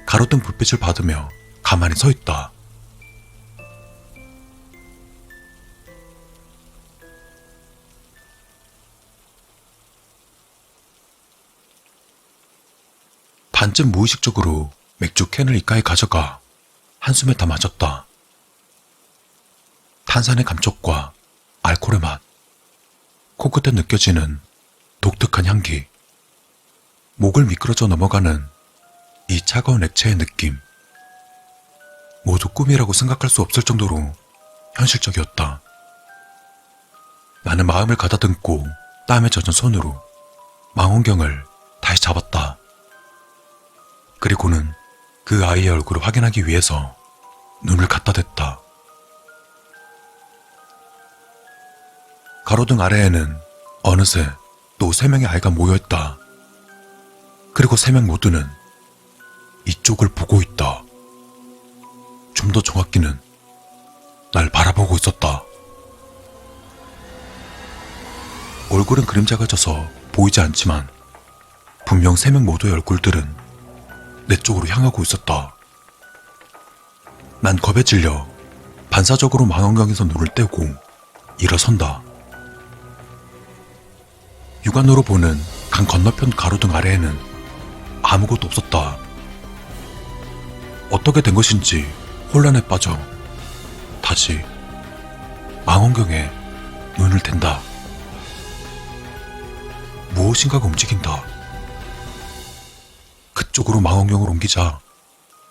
가로등 불빛을 받으며 가만히 서 있다. 반쯤 무의식적으로 맥주 캔을 입가에 가져가 한숨에 다 마셨다. 탄산의 감촉과 알코올의 맛, 코끝에 느껴지는 독특한 향기, 목을 미끄러져 넘어가는 이 차가운 액체의 느낌. 모두 꿈이라고 생각할 수 없을 정도로 현실적이었다. 나는 마음을 가다듬고 땀에 젖은 손으로 망원경을 다시 잡았다. 그리고는 그 아이의 얼굴을 확인하기 위해서 눈을 갖다 댔다. 가로등 아래에는 어느새 또 3명의 아이가 모여있다. 그리고 3명 모두는 이쪽을 보고 있다. 좀 더 정확히는 날 바라보고 있었다. 얼굴은 그림자가 져서 보이지 않지만 분명 3명 모두의 얼굴들은 내 쪽으로 향하고 있었다. 난 겁에 질려 반사적으로 망원경에서 눈을 떼고 일어선다. 육안으로 보는 강 건너편 가로등 아래에는 아무것도 없었다. 어떻게 된 것인지 혼란에 빠져 다시 망원경에 눈을 댄다. 무엇인가가 움직인다. 그쪽으로 망원경을 옮기자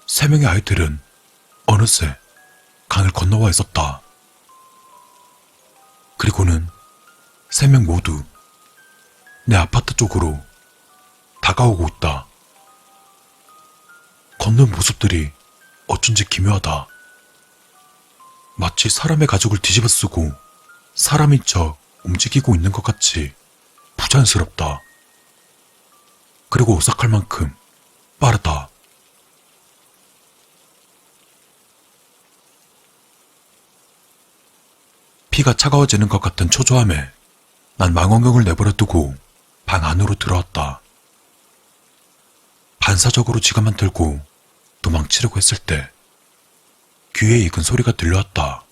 3명의 아이들은 어느새 강을 건너와 있었다. 그리고는 3명 모두 내 아파트 쪽으로 다가오고 있다. 걷는 모습들이 어쩐지 기묘하다. 마치 사람의 가죽을 뒤집어 쓰고 사람인 척 움직이고 있는 것 같이 부자연스럽다. 그리고 오싹할 만큼 빠르다. 피가 차가워지는 것 같은 초조함에 난 망원경을 내버려 두고 방 안으로 들어왔다. 반사적으로 지갑만 들고 도망치려고 했을 때 귀에 익은 소리가 들려왔다.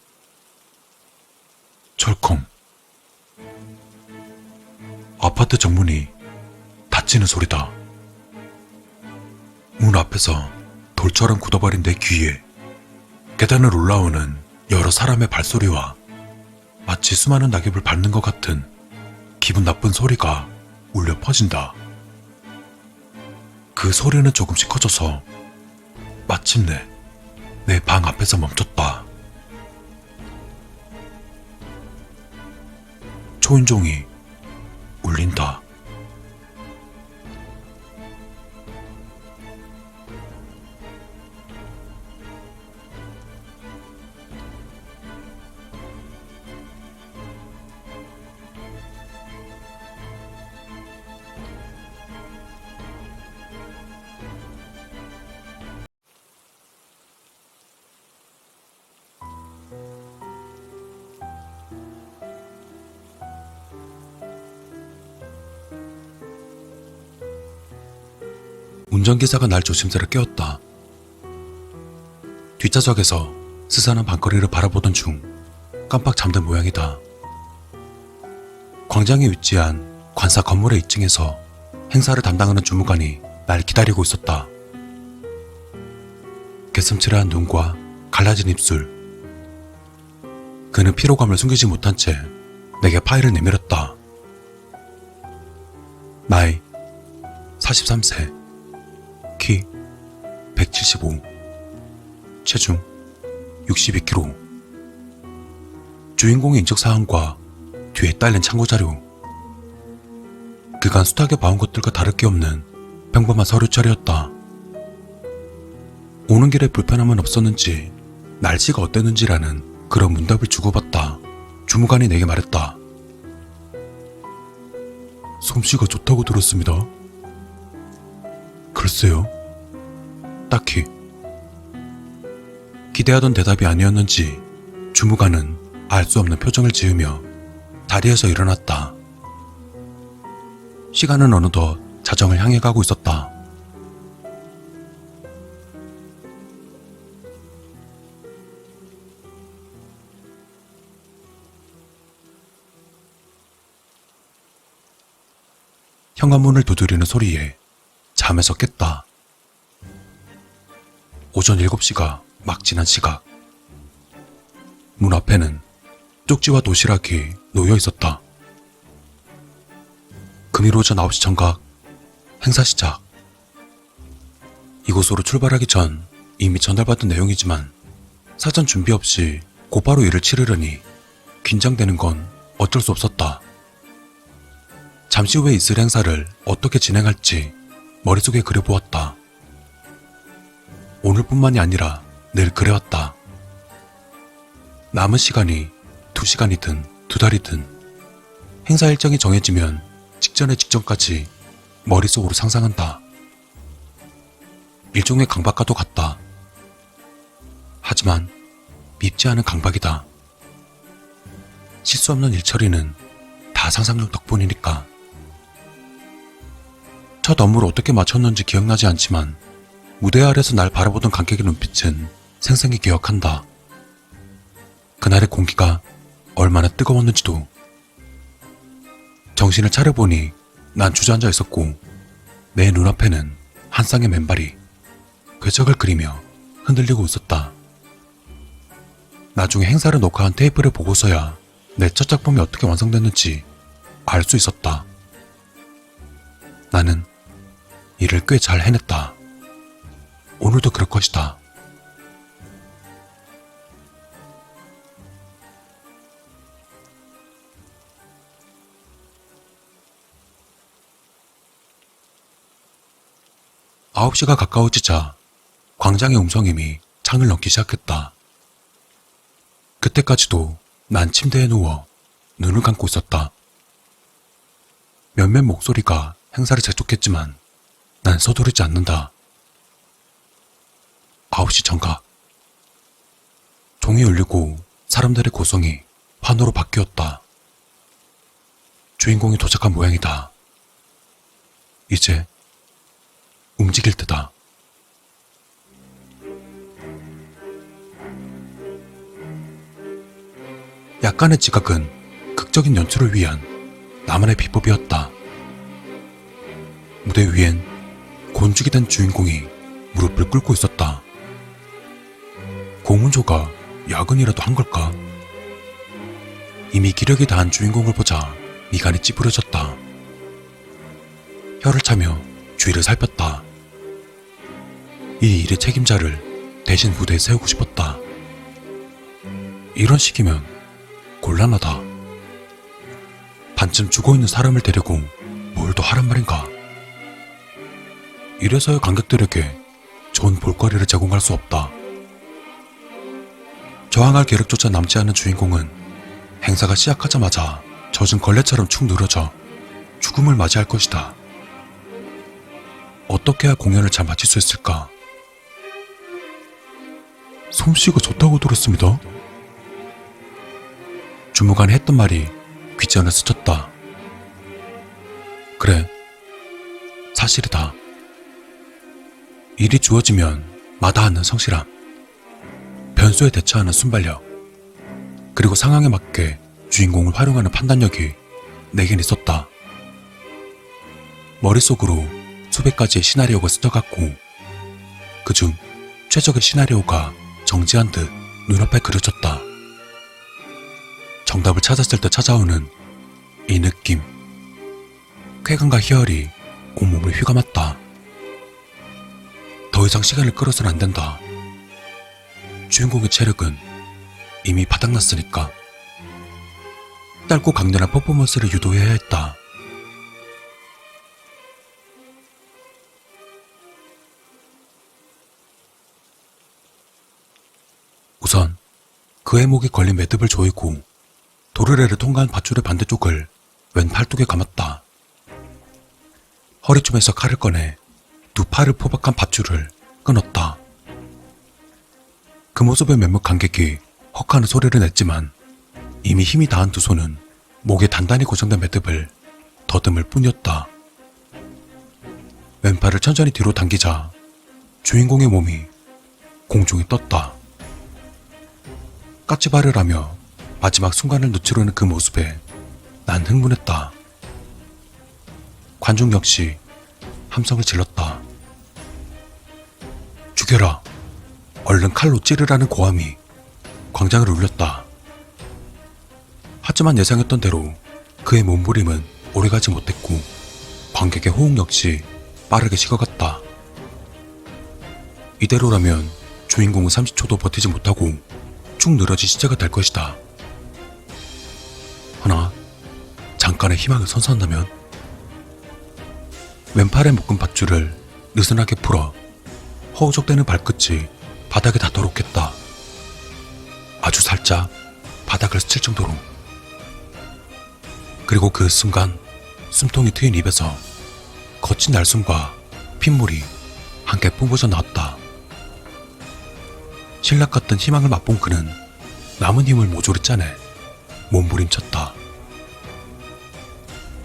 철컹. 아파트 정문이 닫히는 소리다. 문 앞에서 돌처럼 굳어버린 내 귀에 계단을 올라오는 여러 사람의 발소리와 마치 수많은 낙엽을 밟는 것 같은 기분 나쁜 소리가 울려 퍼진다. 그 소리는 조금씩 커져서 마침내 내 방 앞에서 멈췄다. 초인종이 울린다. 운전기사가 날 조심스레 깨웠다. 뒷좌석에서 스산한 밤거리를 바라보던 중 깜빡 잠든 모양이다. 광장에 위치한 관사 건물의 2층에서 행사를 담당하는 주무관이 날 기다리고 있었다. 개슴츠레한 눈과 갈라진 입술. 그는 피로감을 숨기지 못한 채 내게 파일을 내밀었다. 나이 43세, 키 175, 체중 62kg. 주인공의 인적사항과 뒤에 딸린 참고자료. 그간 숱하게 봐온 것들과 다를 게 없는 평범한 서류 처리였다. 오는 길에 불편함은 없었는지, 날씨가 어땠는지라는 그런 문답을 주고받다 주무관이 내게 말했다. 솜씨가 좋다고 들었습니다. 글쎄요. 딱히. 기대하던 대답이 아니었는지 주무관은 알 수 없는 표정을 지으며 자리에서 일어났다. 시간은 어느덧 자정을 향해 가고 있었다. 현관문을 두드리는 소리에 잠에서 깼다. 오전 7시가 막 지난 시각. 문 앞에는 쪽지와 도시락이 놓여 있었다. 금일 오전 9시 정각, 행사 시작. 이곳으로 출발하기 전 이미 전달받은 내용이지만 사전 준비 없이 곧바로 일을 치르려니 긴장되는 건 어쩔 수 없었다. 잠시 후에 있을 행사를 어떻게 진행할지 머릿속에 그려보았다. 오늘뿐만이 아니라 늘 그래왔다. 남은 시간이 2시간이든 2달이든 행사 일정이 정해지면 직전의 직전까지 머릿속으로 상상한다. 일종의 강박과도 같다. 하지만 밉지 않은 강박이다. 실수 없는 일 처리는 다 상상력 덕분이니까. 첫 업무를 어떻게 마쳤는지 기억나지 않지만 무대 아래서 날 바라보던 관객의 눈빛은 생생히 기억한다. 그날의 공기가 얼마나 뜨거웠는지도. 정신을 차려보니 난 주저앉아 있었고 내 눈앞에는 한 쌍의 맨발이 궤적을 그리며 흔들리고 있었다. 나중에 행사를 녹화한 테이프를 보고서야 내 첫 작품이 어떻게 완성됐는지 알 수 있었다. 나는 일을 꽤 잘 해냈다. 오늘도 그럴 것이다. 아홉 시가 가까워지자 광장의 음성임이 창을 넘기 시작했다. 그때까지도 난 침대에 누워 눈을 감고 있었다. 몇몇 목소리가 행사를 재촉했지만 난 서두르지 않는다. 9시 정각. 종이 울리고 사람들의 고성이 환호로 바뀌었다. 주인공이 도착한 모양이다. 이제 움직일 때다. 약간의 지각은 극적인 연출을 위한 나만의 비법이었다. 무대 위엔 곤죽이 된 주인공이 무릎을 꿇고 있었다. 공운조가 야근이라도 한 걸까? 이미 기력이 다한 주인공을 보자 미간이 찌푸려졌다. 혀를 차며 주위를 살폈다. 이 일의 책임자를 대신 무대에 세우고 싶었다. 이런 식이면 곤란하다. 반쯤 죽어있는 사람을 데리고 뭘 더 하란 말인가? 이래서야 관객들에게 좋은 볼거리를 제공할 수 없다. 저항할 계획조차 남지 않은 주인공은 행사가 시작하자마자 젖은 걸레처럼 축 늘어져 죽음을 맞이할 것이다. 어떻게 해야 공연을 잘 마칠 수 있을까? 솜씨가 좋다고 들었습니다. 주무관이 했던 말이 귓전에 스쳤다. 그래, 사실이다. 일이 주어지면 마다하는 성실함, 변수에 대처하는 순발력, 그리고 상황에 맞게 주인공을 활용하는 판단력이 내겐 있었다. 머릿속으로 수백 가지의 시나리오가 스쳐갔고 그중 최적의 시나리오가 정지한 듯 눈앞에 그려졌다. 정답을 찾았을 때 찾아오는 이 느낌. 쾌감과 희열이 온몸을 휘감았다. 더 이상 시간을 끌어서는 안 된다. 주인공의 체력은 이미 바닥났으니까. 짧고 강렬한 퍼포먼스를 유도해야 했다. 우선 그의 목에 걸린 매듭을 조이고 도르래를 통과한 밧줄의 반대쪽을 왼 팔뚝에 감았다. 허리춤에서 칼을 꺼내 두 팔을 포박한 밧줄을 끊었다. 그 모습에 몇몇 관객이 헉하는 소리를 냈지만 이미 힘이 다한 두 손은 목에 단단히 고정된 매듭을 더듬을 뿐이었다. 왼팔을 천천히 뒤로 당기자 주인공의 몸이 공중에 떴다. 까치발을 하며 마지막 순간을 놓치려는 그 모습에 난 흥분했다. 관중 역시 함성을 질렀다. 죽여라! 얼른 칼로 찌르라는 고함이 광장을 울렸다. 하지만 예상했던 대로 그의 몸부림은 오래가지 못했고 관객의 호응 역시 빠르게 식어갔다. 이대로라면 주인공은 30초도 버티지 못하고 쭉 늘어진 시체가 될 것이다. 허나 잠깐의 희망을 선사한다면? 왼팔에 묶은 밧줄을 느슨하게 풀어 허우적대는 발끝이 바닥에 닿도록 했다. 아주 살짝 바닥을 스칠 정도로. 그리고 그 순간 숨통이 트인 입에서 거친 날숨과 핏물이 함께 뿜어져 나왔다. 신락 같던 희망을 맛본 그는 남은 힘을 모조리 짜내 몸부림쳤다.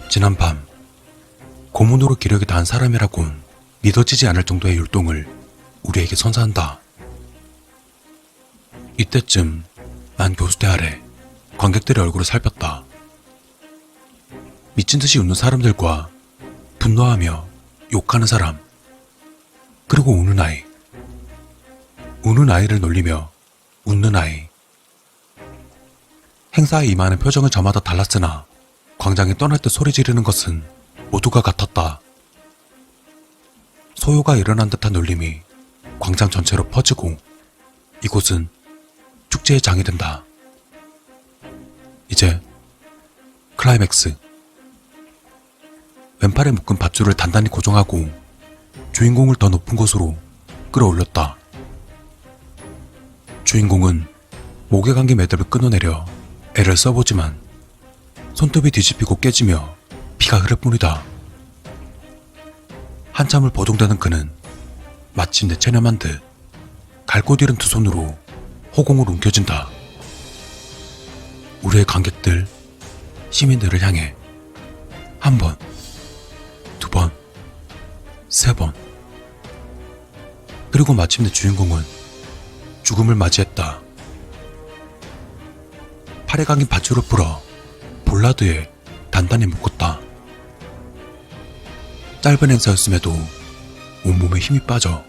지난 밤 고문으로 기력이 다한 사람이라곤 믿어지지 않을 정도의 율동을 우리에게 선사한다. 이때쯤 난 교수대 아래 관객들의 얼굴을 살폈다. 미친 듯이 웃는 사람들과 분노하며 욕하는 사람, 그리고 우는 아이. 우는 아이를 놀리며 웃는 아이. 행사에 임하는 표정은 저마다 달랐으나 광장에 떠날 때 소리 지르는 것은 모두가 같았다. 소요가 일어난 듯한 놀림이 광장 전체로 퍼지고 이곳은 축제의 장이 된다. 이제 클라이맥스. 왼팔에 묶은 밧줄을 단단히 고정하고 주인공을 더 높은 곳으로 끌어올렸다. 주인공은 목에 감긴 매듭을 끊어내려 애를 써보지만 손톱이 뒤집히고 깨지며 피가 흐를 뿐이다. 한참을 보동되는 그는 마침내 체념한 듯 갈곳 잃은 두 손으로 허공을 움켜쥔다. 우리의 관객들, 시민들을 향해 한 번, 두 번, 세 번. 그리고 마침내 주인공은 죽음을 맞이했다. 팔에 감긴 밧줄을 풀어 볼라드에 단단히 묶었다. 짧은 행사였음에도 온몸에 힘이 빠져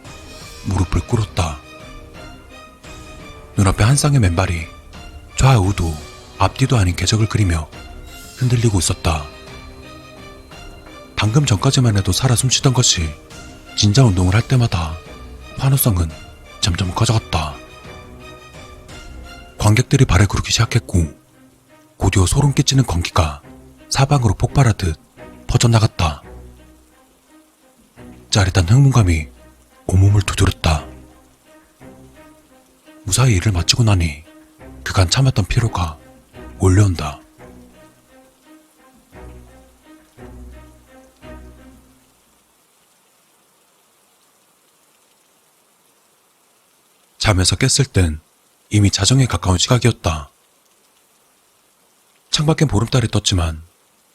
무릎을 꿇었다. 눈앞에 한 쌍의 맨발이 좌우도 앞뒤도 아닌 궤적을 그리며 흔들리고 있었다. 방금 전까지만 해도 살아 숨쉬던 것이 진짜 운동을 할 때마다 환호성은 점점 커져갔다. 관객들이 발을 구르기 시작했고 곧이어 소름 끼치는 건기가 사방으로 폭발하듯 퍼져나갔다. 짜릿한 흥분감이 온몸을 두드렸다. 무사히 일을 마치고 나니 그간 참았던 피로가 몰려온다. 잠에서 깼을 땐 이미 자정에 가까운 시각이었다. 창밖엔 보름달이 떴지만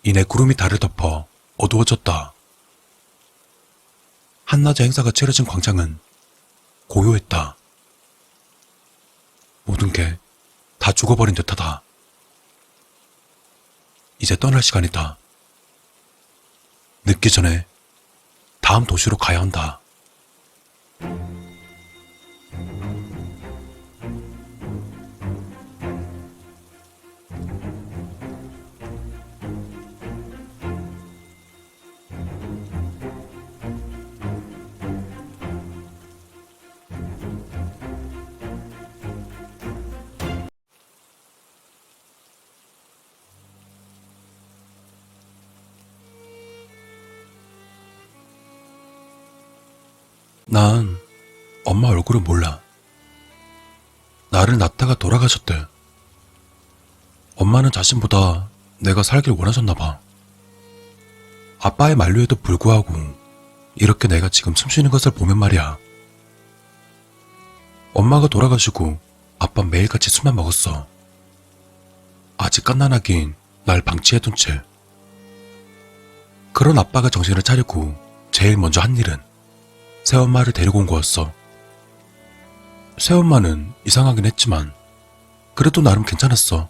이내 구름이 달을 덮어 어두워졌다. 한낮에 행사가 치러진 광장은 고요했다. 모든 게 다 죽어버린 듯하다. 이제 떠날 시간이다. 늦기 전에 다음 도시로 가야 한다. 난 엄마 얼굴을 몰라. 나를 낳다가 돌아가셨대. 엄마는 자신보다 내가 살길 원하셨나봐. 아빠의 만류에도 불구하고 이렇게 내가 지금 숨쉬는 것을 보면 말이야. 엄마가 돌아가시고 아빠는 매일같이 술만 먹었어. 아직 갓난아기인 날 방치해둔 채. 그런 아빠가 정신을 차리고 제일 먼저 한 일은 새엄마를 데리고 온 거였어. 새엄마는 이상하긴 했지만 그래도 나름 괜찮았어.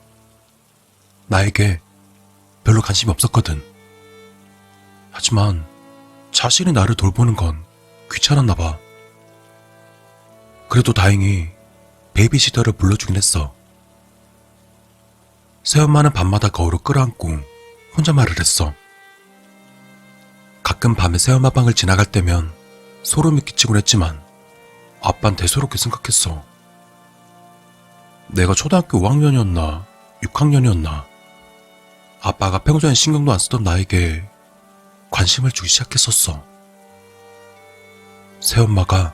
나에게 별로 관심이 없었거든. 하지만 자신이 나를 돌보는 건 귀찮았나 봐. 그래도 다행히 베이비시터를 불러주긴 했어. 새엄마는 밤마다 거울을 끌어안고 혼자 말을 했어. 가끔 밤에 새엄마 방을 지나갈 때면 소름이 끼치곤 했지만 아빤 대수롭게 생각했어. 내가 초등학교 5학년이었나 6학년이었나 아빠가 평소엔 신경도 안 쓰던 나에게 관심을 주기 시작했었어. 새엄마가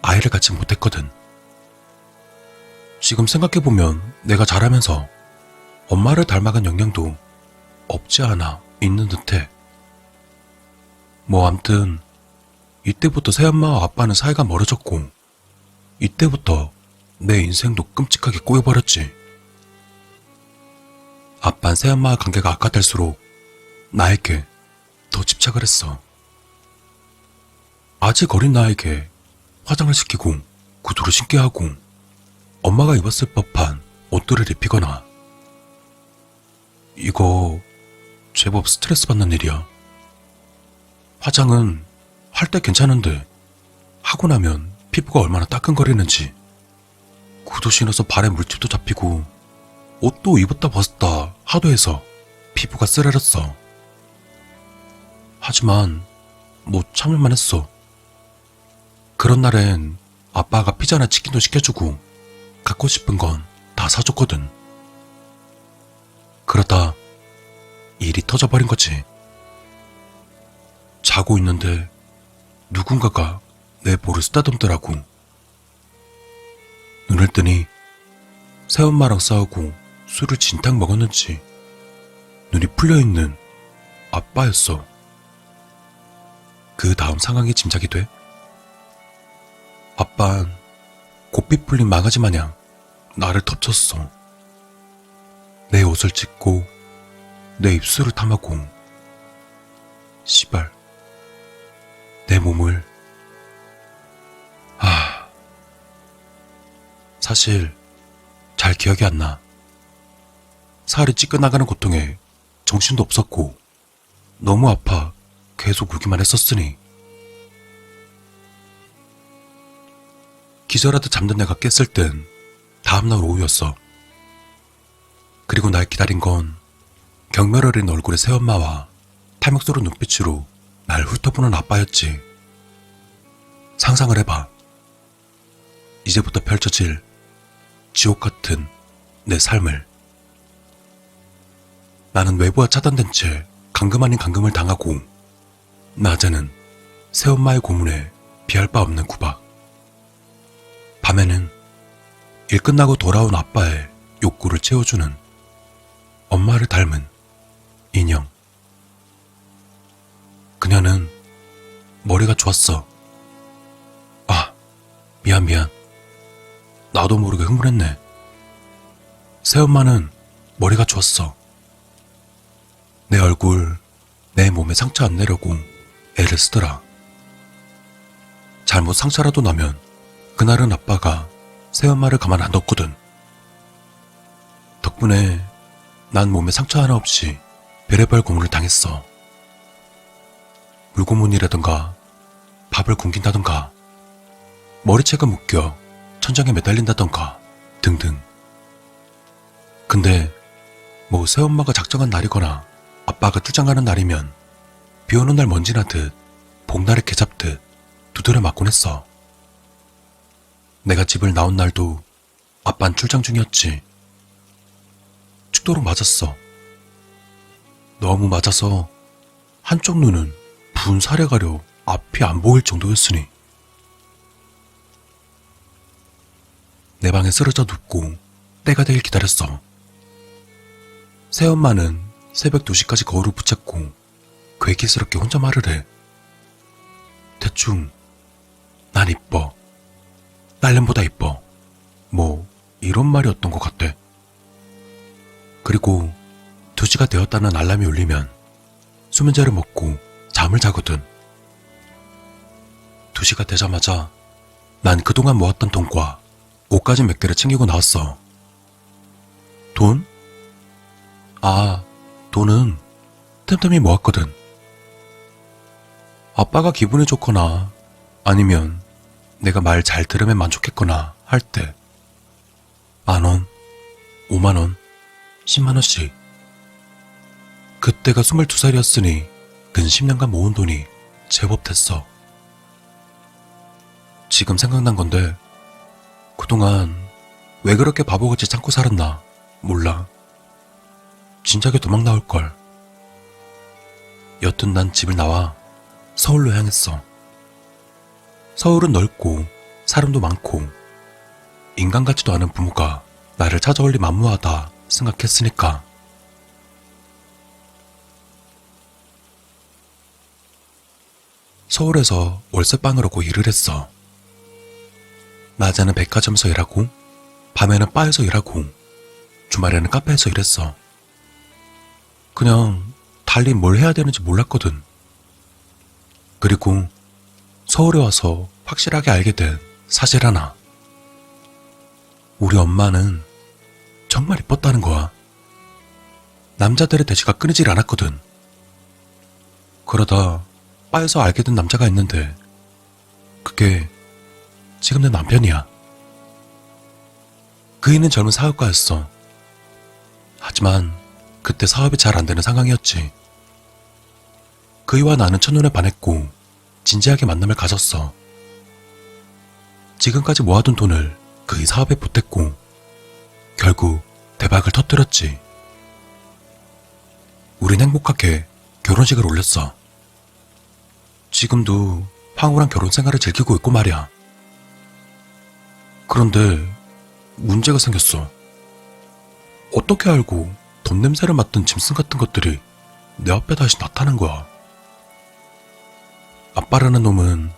아이를 갖지 못했거든. 지금 생각해보면 내가 자라면서 엄마를 닮아간 영향도 없지 않아 있는 듯해. 뭐 암튼 이때부터 새엄마와 아빠는 사이가 멀어졌고 이때부터 내 인생도 끔찍하게 꼬여버렸지. 아빤 새엄마와 관계가 악화될수록 나에게 더 집착을 했어. 아직 어린 나에게 화장을 시키고 구두를 신게 하고 엄마가 입었을 법한 옷들을 입히거나 이거 제법 스트레스 받는 일이야. 화장은 할 때 괜찮은데 하고 나면 피부가 얼마나 따끔거리는지 구두 신어서 발에 물집도 잡히고 옷도 입었다 벗었다 하도 해서 피부가 쓰레렸어. 하지만 뭐 참을만 했어. 그런 날엔 아빠가 피자나 치킨도 시켜주고 갖고 싶은 건 다 사줬거든. 그러다 일이 터져버린 거지. 자고 있는데 누군가가 내 볼을 쓰다듬더라고. 눈을 뜨니 새엄마랑 싸우고 술을 진탕 먹었는지 눈이 풀려있는 아빠였어. 그 다음 상황이 짐작이 돼? 아빤 곱비 풀린 망아지 마냥 나를 덮쳤어. 내 옷을 찢고 내 입술을 탐하고 시발 내 몸을 사실 잘 기억이 안 나. 살이 찌꺼나가는 고통에 정신도 없었고 너무 아파 계속 울기만 했었으니. 기절하듯 잠든 내가 깼을 땐 다음날 오후였어. 그리고 날 기다린 건 경멸 어린 얼굴의 새엄마와 탐욕스러운 눈빛으로 날 훑어보는 아빠였지. 상상을 해봐. 이제부터 펼쳐질 지옥 같은 내 삶을. 나는 외부와 차단된 채 감금 아닌 감금을 당하고 낮에는 새엄마의 고문에 비할 바 없는 구박. 밤에는 일 끝나고 돌아온 아빠의 욕구를 채워주는 엄마를 닮은 인형. 그녀는 머리가 좋았어. 미안. 나도 모르게 흥분했네. 새엄마는 머리가 좋았어. 내 얼굴, 내 몸에 상처 안 내려고 애를 쓰더라. 잘못 상처라도 나면 그날은 아빠가 새엄마를 가만 안 뒀거든. 덕분에 난 몸에 상처 하나 없이 별의별 고문을 당했어. 물고문이라던가 밥을 굶긴다던가 머리채가 묶여 천장에 매달린다던가 등등. 근데 뭐 새엄마가 작정한 날이거나 아빠가 출장가는 날이면 비오는 날 먼지 나듯 봄날에 개잡듯 두드려 맞곤 했어. 내가 집을 나온 날도 아빠는 출장 중이었지. 죽도록 맞았어. 너무 맞아서 한쪽 눈은 분 살에 가려 앞이 안 보일 정도였으니. 내 방에 쓰러져 눕고 때가 되길 기다렸어. 새엄마는 새벽 2시까지 거울을 붙잡고 괴기스럽게 혼자 말을 해. 대충 난 이뻐. 딸년보다 이뻐. 뭐 이런 말이었던 것 같대. 그리고 2시가 되었다는 알람이 울리면 수면제를 먹고 잠을 자거든. 2시가 되자마자 난 그동안 모았던 돈과 옷가진 몇 개를 챙기고 나왔어. 돈? 돈은 틈틈이 모았거든. 아빠가 기분이 좋거나 아니면 내가 말 잘 들으면 만족했거나 할 때 10,000원, 50,000원, 100,000원씩. 그때가 22살이었으니 근 10년간 모은 돈이 제법 됐어. 지금 생각난 건데 그동안 왜 그렇게 바보같이 참고 살았나 몰라. 진작에 도망 나올걸. 여튼 난 집을 나와 서울로 향했어. 서울은 넓고 사람도 많고 인간 같지도 않은 부모가 나를 찾아올 리 만무하다 생각했으니까. 서울에서 월세방으로 고 일을 했어. 낮에는 백화점에서 일하고 밤에는 바에서 일하고 주말에는 카페에서 일했어. 그냥 달리 뭘 해야 되는지 몰랐거든. 그리고 서울에 와서 확실하게 알게 된 사실 하나. 우리 엄마는 정말 이뻤다는 거야. 남자들의 대시가 끊이질 않았거든. 그러다 바에서 알게 된 남자가 있는데 그게 지금 내 남편이야. 그이는 젊은 사업가였어. 하지만 그때 사업이 잘 안 되는 상황이었지. 그이와 나는 첫눈에 반했고 진지하게 만남을 가졌어. 지금까지 모아둔 돈을 그이 사업에 보탰고 결국 대박을 터뜨렸지. 우린 행복하게 결혼식을 올렸어. 지금도 황홀한 결혼 생활을 즐기고 있고 말이야. 그런데 문제가 생겼어. 어떻게 알고 돈 냄새를 맡던 짐승 같은 것들이 내 앞에 다시 나타난 거야. 아빠라는 놈은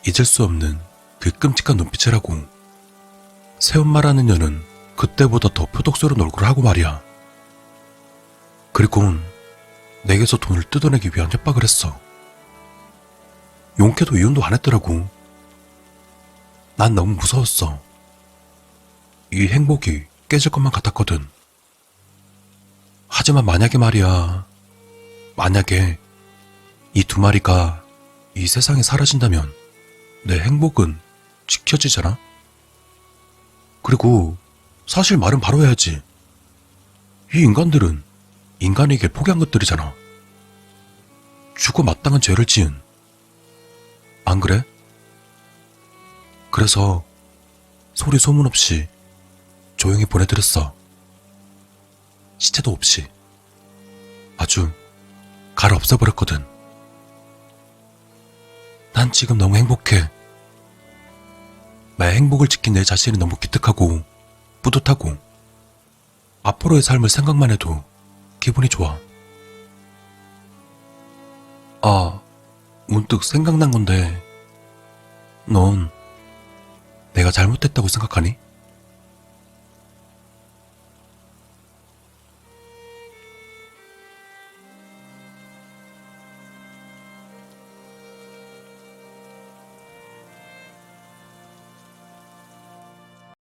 잊을 수 없는 그 끔찍한 눈빛을 하고 새엄마라는 년은 그때보다 더 표독스러운 얼굴을 하고 말이야. 그리곤 내게서 돈을 뜯어내기 위한 협박을 했어. 용케도 이혼도 안 했더라고. 난 너무 무서웠어. 이 행복이 깨질 것만 같았거든. 하지만 만약에 말이야, 만약에 이 두 마리가 이 세상에 사라진다면 내 행복은 지켜지잖아? 그리고 사실 말은 바로 해야지. 이 인간들은 인간에게 포기한 것들이잖아. 죽어 마땅한 죄를 지은. 안 그래? 그래서 소리 소문 없이 조용히 보내드렸어. 시체도 없이. 아주 갈아 없애버렸거든. 난 지금 너무 행복해. 나의 행복을 지킨 내 자신이 너무 기특하고 뿌듯하고 앞으로의 삶을 생각만 해도 기분이 좋아. 아, 문득 생각난 건데 넌 내가 잘못했다고 생각하니?